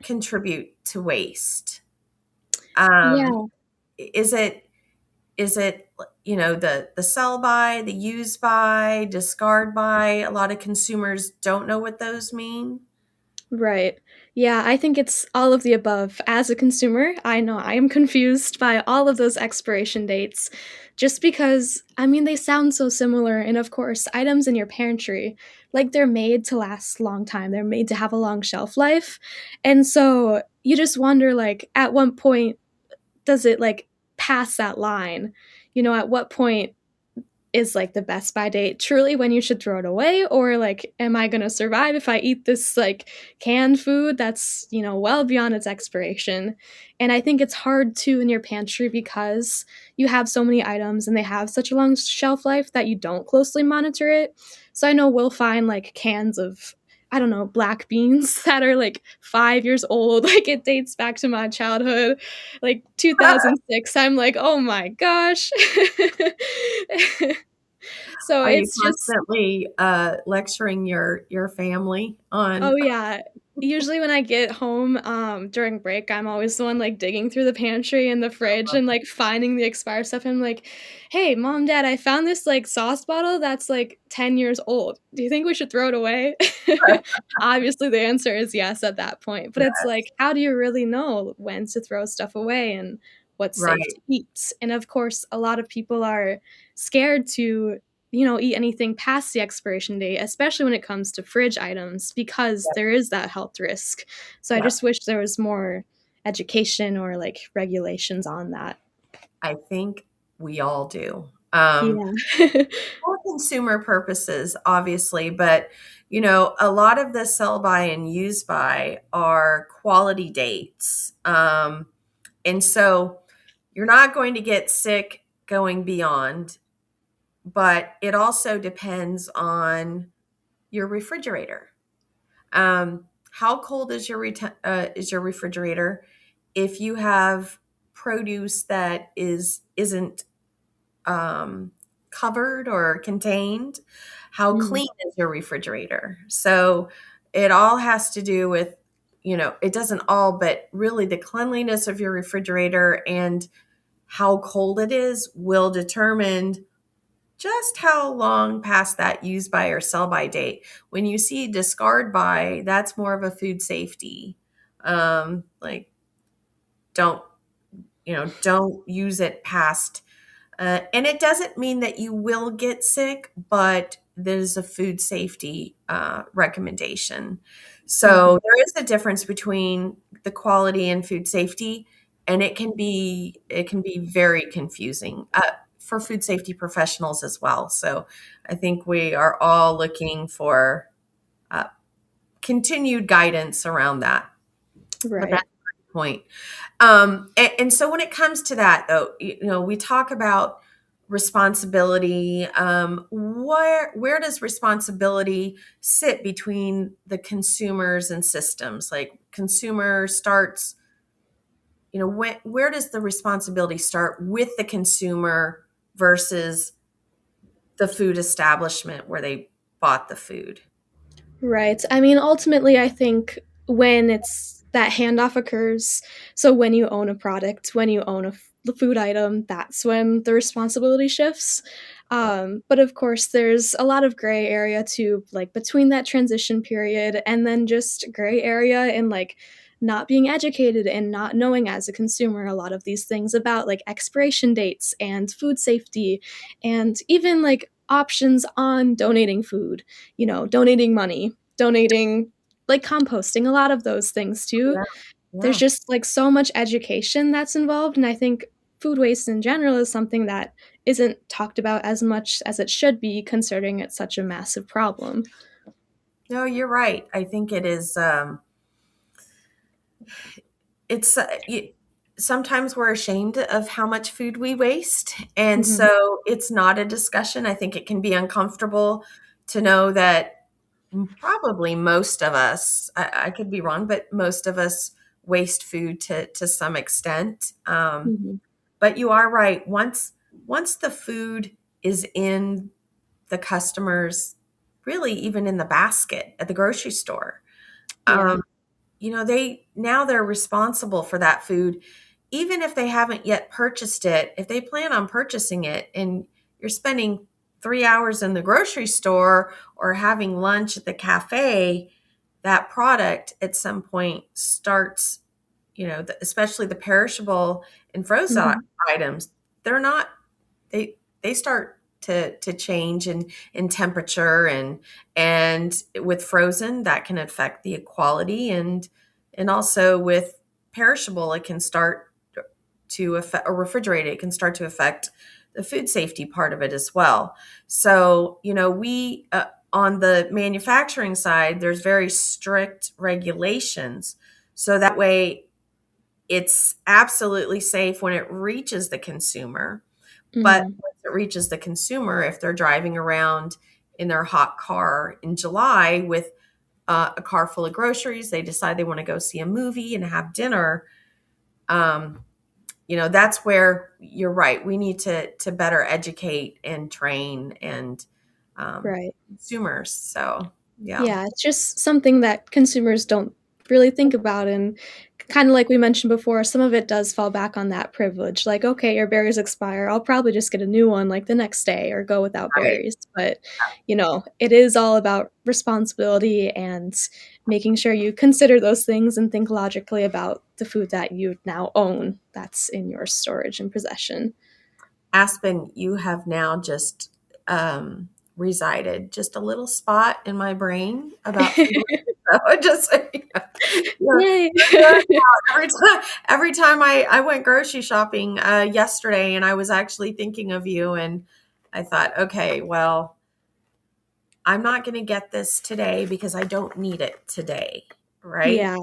contribute to waste? Um, Yeah. is it the sell by, the use by, discard by? A lot of consumers don't know what those mean. Right. Yeah, I think it's all of the above. As a consumer, I know I am confused by all of those expiration dates just because, I mean, they sound so similar. And of course, items in your pantry, like they're made to last a long time, they're made to have a long shelf life. And so you just wonder, like, at what point does it like pass that line? At what point is like the best by date truly when you should throw it away, or like, am I going to survive if I eat this like canned food that's well beyond its expiration? And I think it's hard too in your pantry because you have so many items and they have such a long shelf life that you don't closely monitor it. So I know we'll find like cans of, I don't know, black beans that are like 5 years old. Like it dates back to my childhood, like 2006. I'm like, oh my gosh. So Are you it's just, constantly lecturing your family on? oh yeah. Usually when I get home during break, I'm always the one like digging through the pantry and the fridge and like finding the expired stuff. I'm like, hey, mom, dad, I found this like sauce bottle that's like 10 years old. Do you think we should throw it away? Obviously, the answer is yes at that point. But it's like, how do you really know when to throw stuff away and what's safe Right. to eat? And of course, a lot of people are scared to eat anything past the expiration date, especially when it comes to fridge items, because Yep. there is that health risk. So I Yep. just wish there was more education or like regulations on that. I think we all do. Yeah. For consumer purposes, obviously, but a lot of the sell by and use by are quality dates. And so you're not going to get sick going beyond, but it also depends on your refrigerator. How cold is your refrigerator? If you have produce that isn't um, covered or contained, how Mm. clean is your refrigerator? So it all has to do with, it doesn't all, but really the cleanliness of your refrigerator and how cold it is will determine just how long past that use by or sell by date. When you see discard by, that's more of a food safety. Like don't, don't use it past. And it doesn't mean that you will get sick, but there's a food safety recommendation. Mhm. So there is a difference between the quality and food safety, and it can be very confusing for food safety professionals as well. So I think we are all looking for uh, continued guidance around that. But that's Right. a great point. And so when it comes to that, though, we talk about responsibility. Where does responsibility sit between the consumers and systems? Like consumer starts, where does the responsibility start with the consumer versus the food establishment where they bought the food? Right. I mean, ultimately, I think when it's that handoff occurs, so when you own a product, when you own the food item, that's when the responsibility shifts. But of course, there's a lot of gray area too, like between that transition period and then just gray area in like not being educated and not knowing as a consumer a lot of these things about like expiration dates and food safety and even like options on donating food, donating money, donating, like composting, a lot of those things too. Yeah, There's yeah. just like so much education that's involved. And I think food waste in general is something that isn't talked about as much as it should be, considering it's such a massive problem. No, you're right. I think it is. It's sometimes we're ashamed of how much food we waste, and Hmm. so it's not a discussion. I think it can be uncomfortable to know that probably most of us, I could be wrong, but most of us waste food to some extent. Hmm. But you are right. Once the food is in the customers, really even in the basket at the grocery store, Yeah. um, they're responsible for that food even if they haven't yet purchased it. If they plan on purchasing it and you're spending 3 hours in the grocery store or having lunch at the cafe, that product at some point starts, especially the perishable and frozen Hmm. items, they're not, they start to change in temperature, and with frozen that can affect the quality, and also with perishable it can start to affect, or refrigerated, it can start to affect the food safety part of it as well. So, we, on the manufacturing side, there's very strict regulations. So that way it's absolutely safe when it reaches the consumer. But Mhm. once it reaches the consumer, if they're driving around in their hot car in July with a car full of groceries, they decide they want to go see a movie and have dinner. Um, that's where you're right. We need to better educate and train and Right. consumers. So yeah, Yeah, it's just something that consumers don't really think about, and kinda like we mentioned before, some of it does fall back on that privilege, like, "Okay, your berries expire, I'll probably just get a new one, like, the next day or go without right. berries," but, it is all about responsibility and making sure you consider those things and think logically about the food that you now own that's in your storage and possession. Aspen, you have now just resided just a little spot in my brain about food. So just so you know, Yay. you're there now. Every time I went grocery shopping yesterday, and I was actually thinking of you, and I thought, okay, well, I'm not going to get this today because I don't need it today, right? Yeah,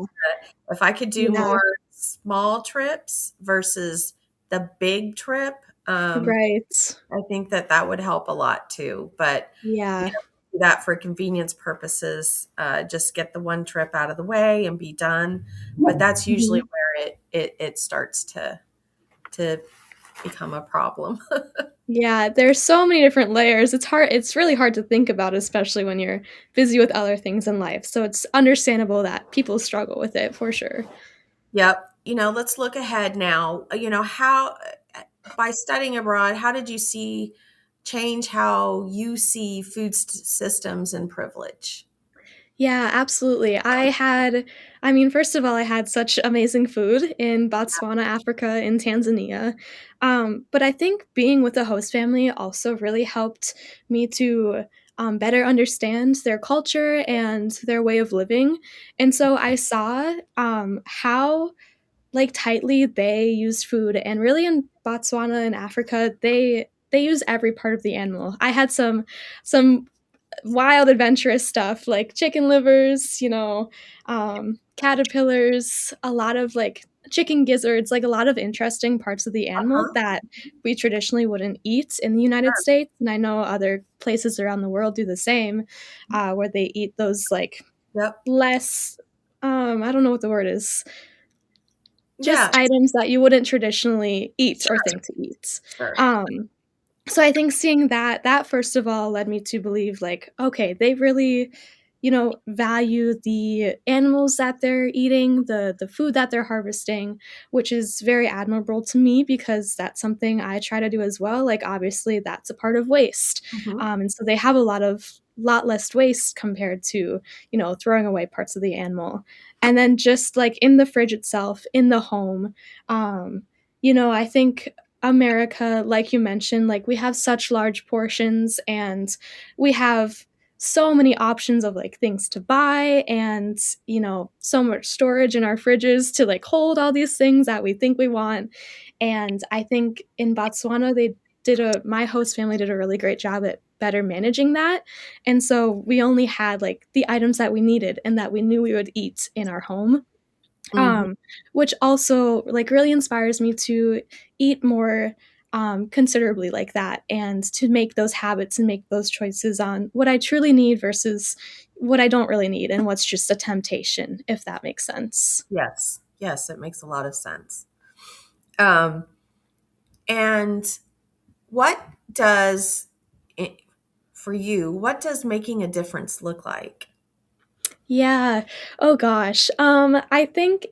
If I could do yeah, more small trips versus the big trip, right. I think that would help a lot too. But you Yeah. know, do that for convenience purposes, just get the one trip out of the way and be done. But that's usually Mhm. where it starts to become a problem. Yeah, there's so many different layers. It's really hard to think about, especially when you're busy with other things in life. So it's understandable that people struggle with it for sure. Yep. Let's look ahead now. How by studying abroad, how did you see change how you see food systems and privilege? Yeah, absolutely. I mean, first of all, I had such amazing food in Botswana, Africa, and Tanzania. But I think being with the host family also really helped me to better understand their culture and their way of living. And so I saw how like tightly they use food, and really in Botswana and Africa they use every part of the animal. I had some wild adventurous stuff like chicken livers, caterpillars, a lot of like chicken gizzards, like a lot of interesting parts of the animal Uh-huh. that we traditionally wouldn't eat in the United States. And I know other places around the world do the same, where they eat those like Yep. less, I don't know what the word is, just Yeah. items that you wouldn't traditionally eat or Sure. think to eat. Sure. Um, so I think seeing that first of all led me to believe like, okay, they really, value the animals that they're eating, the food that they're harvesting, which is very admirable to me because that's something I try to do as well. Like obviously that's a part of waste. Hmm. And so they have a lot less waste compared to, throwing away parts of the animal. And then just like in the fridge itself, in the home, I think America, like you mentioned, like we have such large portions and we have so many options of like things to buy and, so much storage in our fridges to like hold all these things that we think we want. And I think in Botswana, my host family did a really great job at better managing that. And so we only had like the items that we needed and that we knew we would eat in our home, Hmm. um, which also like really inspires me to eat more considerably like that and to make those habits and make those choices on what I truly need versus what I don't really need and what's just a temptation, if that makes sense. Yes. Yes, it makes a lot of sense. Um, and what does it, for you, what does making a difference look like? Yeah. Oh gosh. I think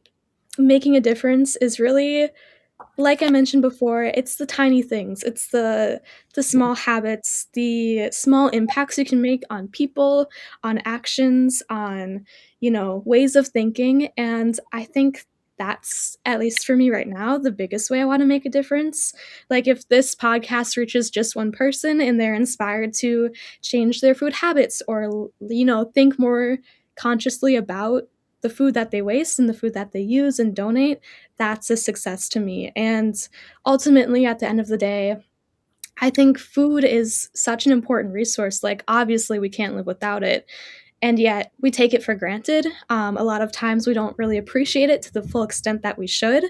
making a difference is really, like I mentioned before, it's the tiny things. It's the small habits, the small impacts you can make on people, on actions, on, ways of thinking, and I think that's, at least for me right now, the biggest way I wanna make a difference. Like, if this podcast reaches just one person and they're inspired to change their food habits or, think more consciously about the food that they waste and the food that they use and donate, that's a success to me. And ultimately, at the end of the day, I think food is such an important resource. Like, obviously, we can't live without it. And yet, we take it for granted. A lot of times, we don't really appreciate it to the full extent that we should.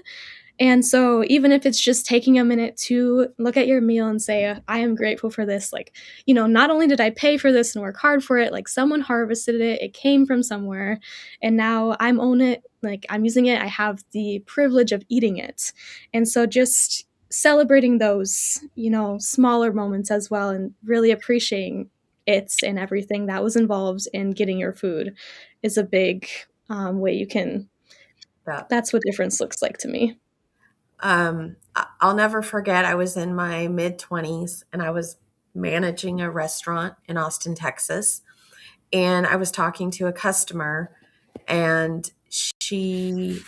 And so, even if it's just taking a minute to look at your meal and say, I am grateful for this, like, not only did I pay for this and work hard for it, like, someone harvested it, it came from somewhere, and now I'm own it, like, I'm using it, I have the privilege of eating it. And so, just celebrating those, smaller moments as well, and really appreciating it and everything that was involved in getting your food is a big way you can. Yeah. That's what difference looks like to me. I'll never forget, I was in my mid-20s and I was managing a restaurant in Austin, Texas. And I was talking to a customer, and she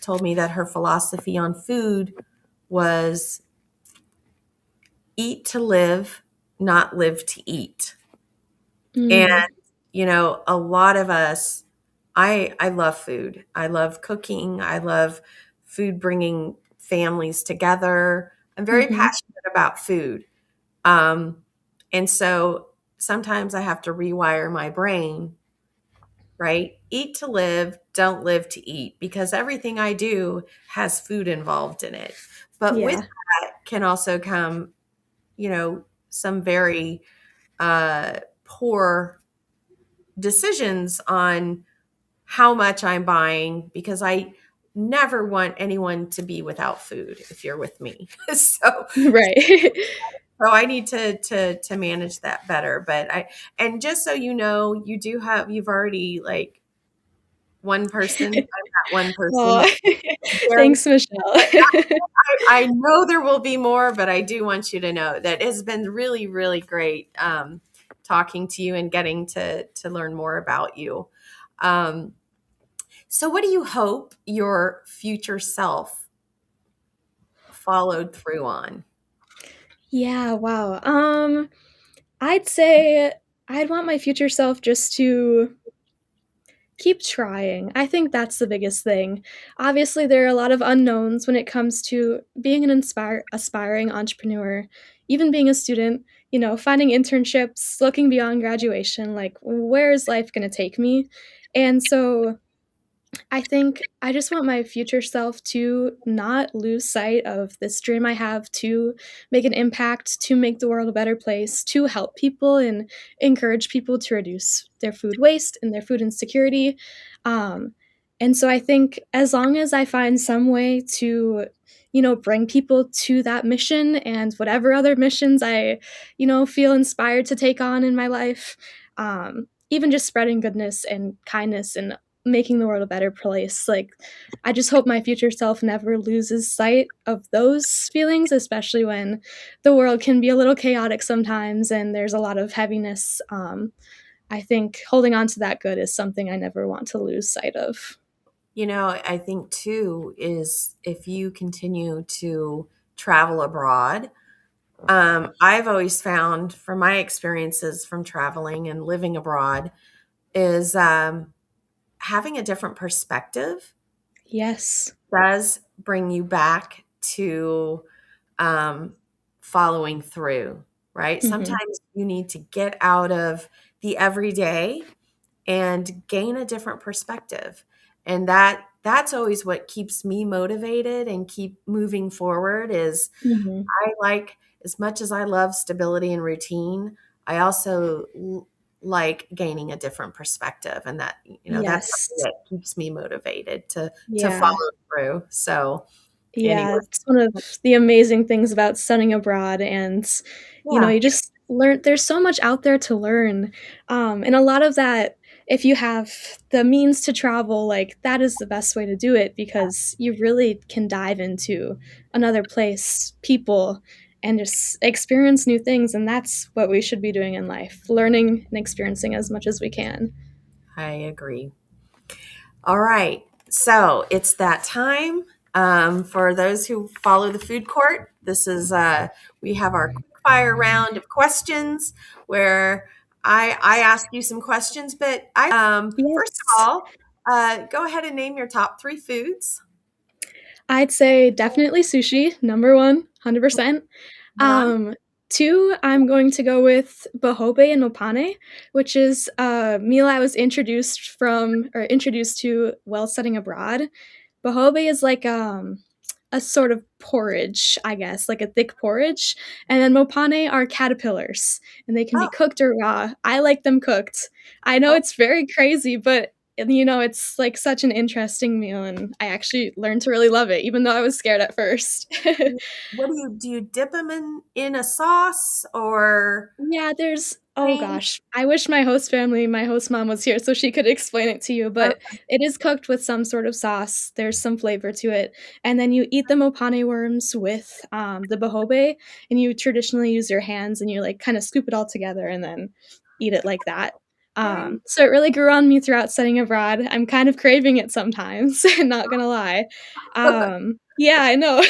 told me that her philosophy on food was eat to live, not live to eat. And, Mm, a lot of us, I love food. I love cooking. I love food bringing families together. I'm very mhm. passionate about food. Um, and so sometimes I have to rewire my brain, right? Eat to live, don't live to eat, because everything I do has food involved in it. But with Yeah. that can also come, some very poor decisions on how much I'm buying, because I never want anyone to be without food if you're with me. so Right. so I need to manage that better. And just so you know, you've already like one person. I'm not one person Aw. that sharing. Thanks, Michelle. I know there will be more, but I do want you to know that it's been really, really great talking to you and getting to learn more about you. Um, so, what do you hope your future self followed through on? Yeah, wow. I'd say I'd want my future self just to keep trying. I think that's the biggest thing. Obviously, there are a lot of unknowns when it comes to being an aspiring entrepreneur, even being a student, finding internships, looking beyond graduation, like where is life going to take me? And so I think I just want my future self to not lose sight of this dream I have to make an impact, to make the world a better place, to help people and encourage people to reduce their food waste and their food insecurity. Um, and so I think as long as I find some way to, bring people to that mission and whatever other missions I, feel inspired to take on in my life, even just spreading goodness and kindness and making the world a better place. Like, I just hope my future self never loses sight of those feelings, especially when the world can be a little chaotic sometimes and there's a lot of heaviness. I think holding on to that good is something I never want to lose sight of. I think too is if you continue to travel abroad. I've always found from my experiences from traveling and living abroad is having a different perspective Yes. does bring you back to um, following through, right? Hmm. Sometimes you need to get out of the everyday and gain a different perspective. And that's always what keeps me motivated and keep moving forward is Hmm. I like, as much as I love stability and routine, I also like gaining a different perspective, and that's something Yes. that keeps me motivated to Yeah. follow through. So Yeah, anyway, it's one of the amazing things about studying abroad, and yeah, you just learn. There's so much out there to learn, and a lot of that. If you have the means to travel, like that is the best way to do it because you really can dive into another place, people, and just experience new things. And that's what we should be doing in life: learning and experiencing as much as we can. I agree. All right. So it's that time. For those who follow the food court, this is we have our quick fire round of questions where I ask you some questions, but I first of Yes. all, Go ahead and name your top three foods. I'd say definitely sushi, number one, 100%. Uh-huh. Um, Two, I'm going to go with bohobe and mopane, which is a meal I was introduced to while studying abroad. Bohobe is like a sort of porridge, I guess, like a thick porridge. And then mopane are caterpillars, and they can be Oh, cooked or raw. I like them cooked. I know oh, it's very crazy, but it's like such an interesting meal, and I actually learned to really love it, even though I was scared at first. what do you dip them in a sauce or Yeah, there's oh cream? gosh, I wish my host mom was here so she could explain it to you, but it is cooked with some sort of sauce. There's some flavor to it. And then you eat the mopane worms with the bohobe, and you traditionally use your hands and you like kind of scoop it all together and then eat it like that. Very So it really grew on me throughout studying abroad. I'm kind of craving it sometimes, not gonna lie. Yeah, I know.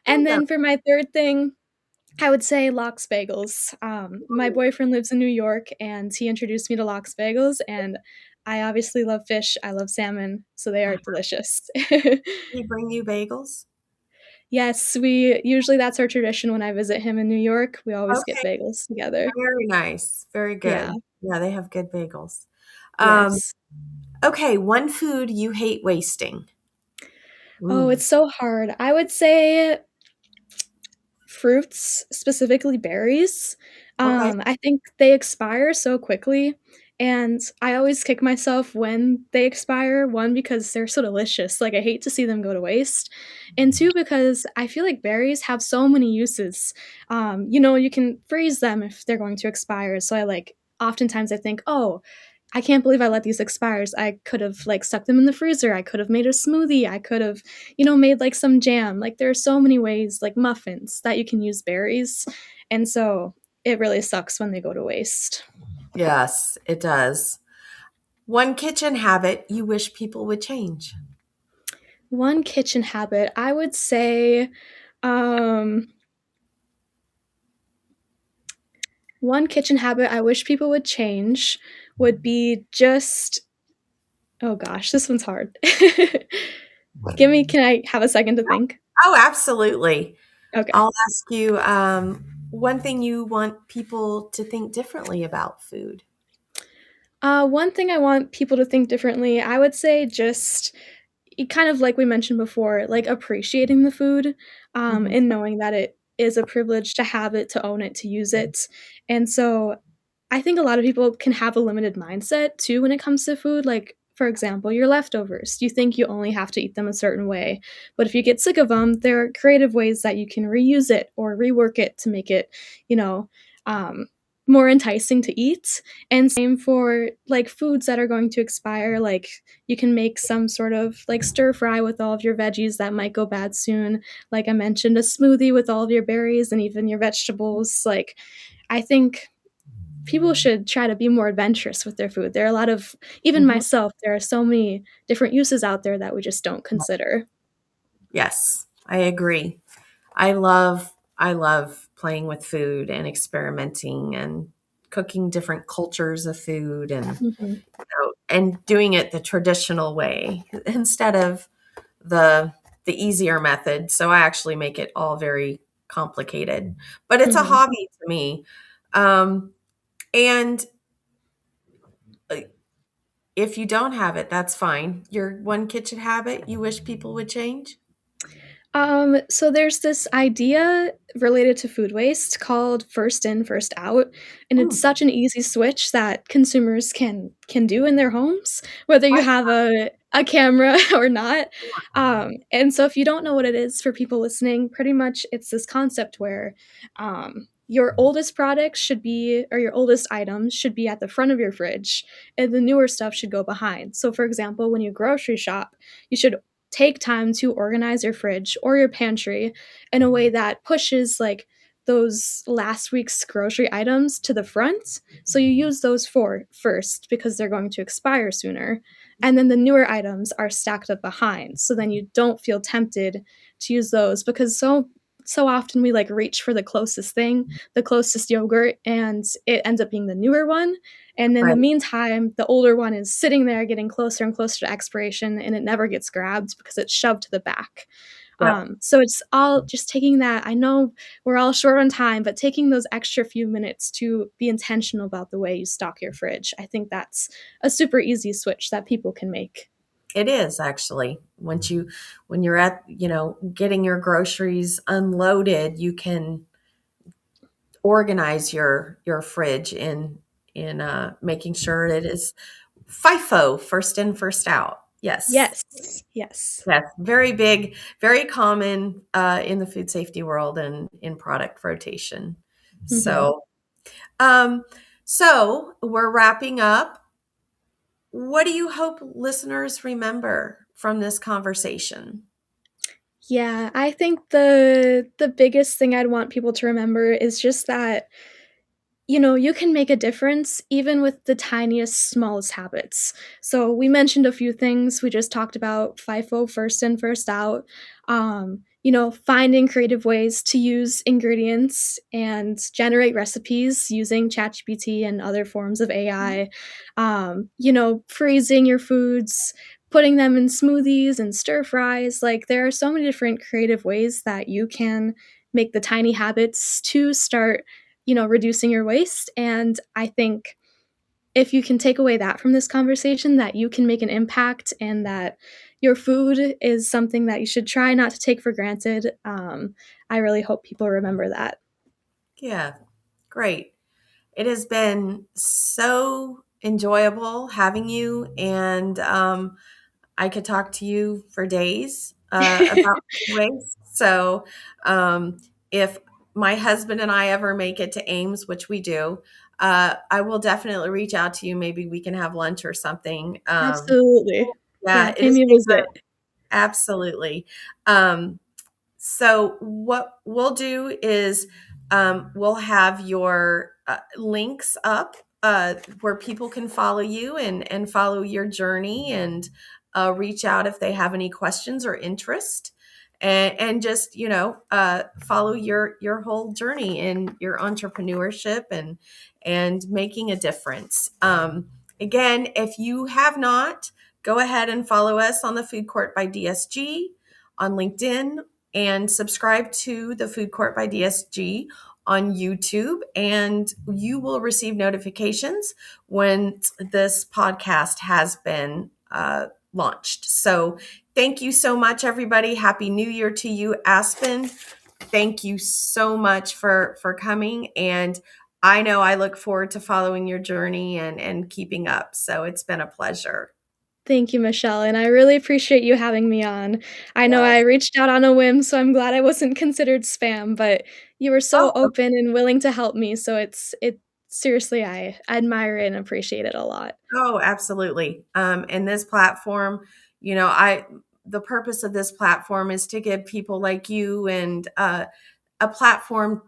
And good. then for my third thing, I would say Lox Bagels. My boyfriend lives in New York, and he introduced me to Lox Bagels, and I obviously love fish. I love salmon, so they are delicious. He bring you bagels? Yes, we usually that's our tradition when I visit him in New York. We always get Okay, bagels together. very nice. Very Yeah. good. Yeah, they have good bagels. Um, Yes. okay, one food you hate wasting. Oh, Mm, it's so hard. I would say fruits, specifically berries. okay. I think they expire so quickly, and I always kick myself when they expire. One, because they're so delicious, like I hate to see them go to waste, and two, because I feel like berries have so many uses. You can freeze them if they're going to expire. So I like oftentimes I think, oh, I can't believe I let these expire. I could have like stuck them in the freezer. I could have made a smoothie. I could have, made like some jam. Like there are so many ways, like muffins, that you can use berries. And so it really sucks when they go to waste. Yes, it does. One kitchen habit you wish people would change. One kitchen habit, I would say, um, one kitchen habit I wish people would change would be just, oh gosh, this one's hard. Can I have a second to think? Oh, absolutely. Okay. I'll ask you one thing you want people to think differently about food. One thing I want people to think differently, I would say just kind of like we mentioned before, like appreciating the food, Mhm. and knowing that it is a privilege to have it, to own it, to use it. And so I think a lot of people can have a limited mindset too when it comes to food. Like, for example, your leftovers. You think you only have to eat them a certain way. But if you get sick of them, there are creative ways that you can reuse it or rework it to make it, you know, um, more enticing to eat. And same for like foods that are going to expire. Like, you can make some sort of like stir fry with all of your veggies that might go bad soon. Like I mentioned, a smoothie with all of your berries and even your vegetables. Like, I think people should try to be more adventurous with their food. There are a lot of, even Mhm. myself, there are so many different uses out there that we just don't consider. Yes, I agree. I love playing with food and experimenting and cooking different cultures of food Mhm. and doing it the traditional way instead of the the easier method. So I actually make it all very complicated, but it's a Mhm. hobby to me. Um, and uh, if you don't have it, that's fine. Your one kitchen habit you wish people would change? So there's this idea related to food waste called first in, first out, and it's Mm, such an easy switch that consumers can do in their homes, whether you I have a camera or not. And so if you don't know what it is for people listening, pretty much it's this concept where your oldest products should be, or your oldest items should be at the front of your fridge, and the newer stuff should go behind. So, for example, when you grocery shop, you should take time to organize your fridge or your pantry in a way that pushes like those last week's grocery items to the front. So you use those for first because they're going to expire sooner. And then the newer items are stacked up behind. So then you don't feel tempted to use those because so so often we like reach for the closest thing, the closest yogurt, and it ends up being the newer one. And in the Right. meantime, the older one is sitting there getting closer and closer to expiration, and it never gets grabbed because it's shoved to the back. Yep. So it's all just taking that. I know we're all short on time, but taking those extra few minutes to be intentional about the way you stock your fridge. I think that's a super easy switch that people can make. It is actually when you're at, getting your groceries unloaded, you can organize your fridge in making sure it is FIFO, first in, first out. Yes. Yes. Yes. Yes. Very big, very common in the food safety world and in product rotation. Hmm. So, um, so we're wrapping up. What do you hope listeners remember from this conversation? Yeah, I think the biggest thing I'd want people to remember is just that you can make a difference even with the tiniest, smallest habits. So we mentioned a few things. We just talked about FIFO, first in, first out. Finding creative ways to use ingredients and generate recipes using ChatGPT and other forms of AI. Freezing your foods, putting them in smoothies and stir fries. Like there are so many different creative ways that you can make the tiny habits to start reducing your waste. And I think if you can take away that from this conversation, that you can make an impact and that your food is something that you should try not to take for granted. I really hope people remember that. Yeah, great. It has been so enjoyable having you, and I could talk to you for days about waste. So, if my husband and I ever make it to Ames, which we do, I will definitely reach out to you. Maybe we can have lunch or something. Absolutely. Yeah, Yeah, it pay has me a been visit. absolutely. Um, so what we'll do is we'll have your links up where people can follow you and follow your journey and reach out if they have any questions or interest and just follow your whole journey in your entrepreneurship and making a difference. Again, if you have not, go ahead and follow us on the Food Court by DSG on LinkedIn and subscribe to the Food Court by DSG on YouTube, and you will receive notifications when this podcast has been launched. So, thank you so much, everybody. Happy New Year to you, Aspen. Thank you so much for coming, and I know I look forward to following your journey and keeping up. So, it's been a pleasure. Thank you, Michelle, and I really appreciate you having me on. I know Well, I reached out on a whim, so I'm glad I wasn't considered spam, but you were so oh, open and willing to help me, so it seriously, I admire it and appreciate it a lot. Oh, absolutely. And this platform, I the purpose of this platform is to give people like you and a platform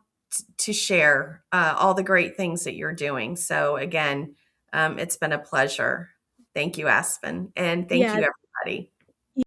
to share all the great things that you're doing. So again, it's been a pleasure. Thank you, Aspen, and thank Yeah, you, everybody.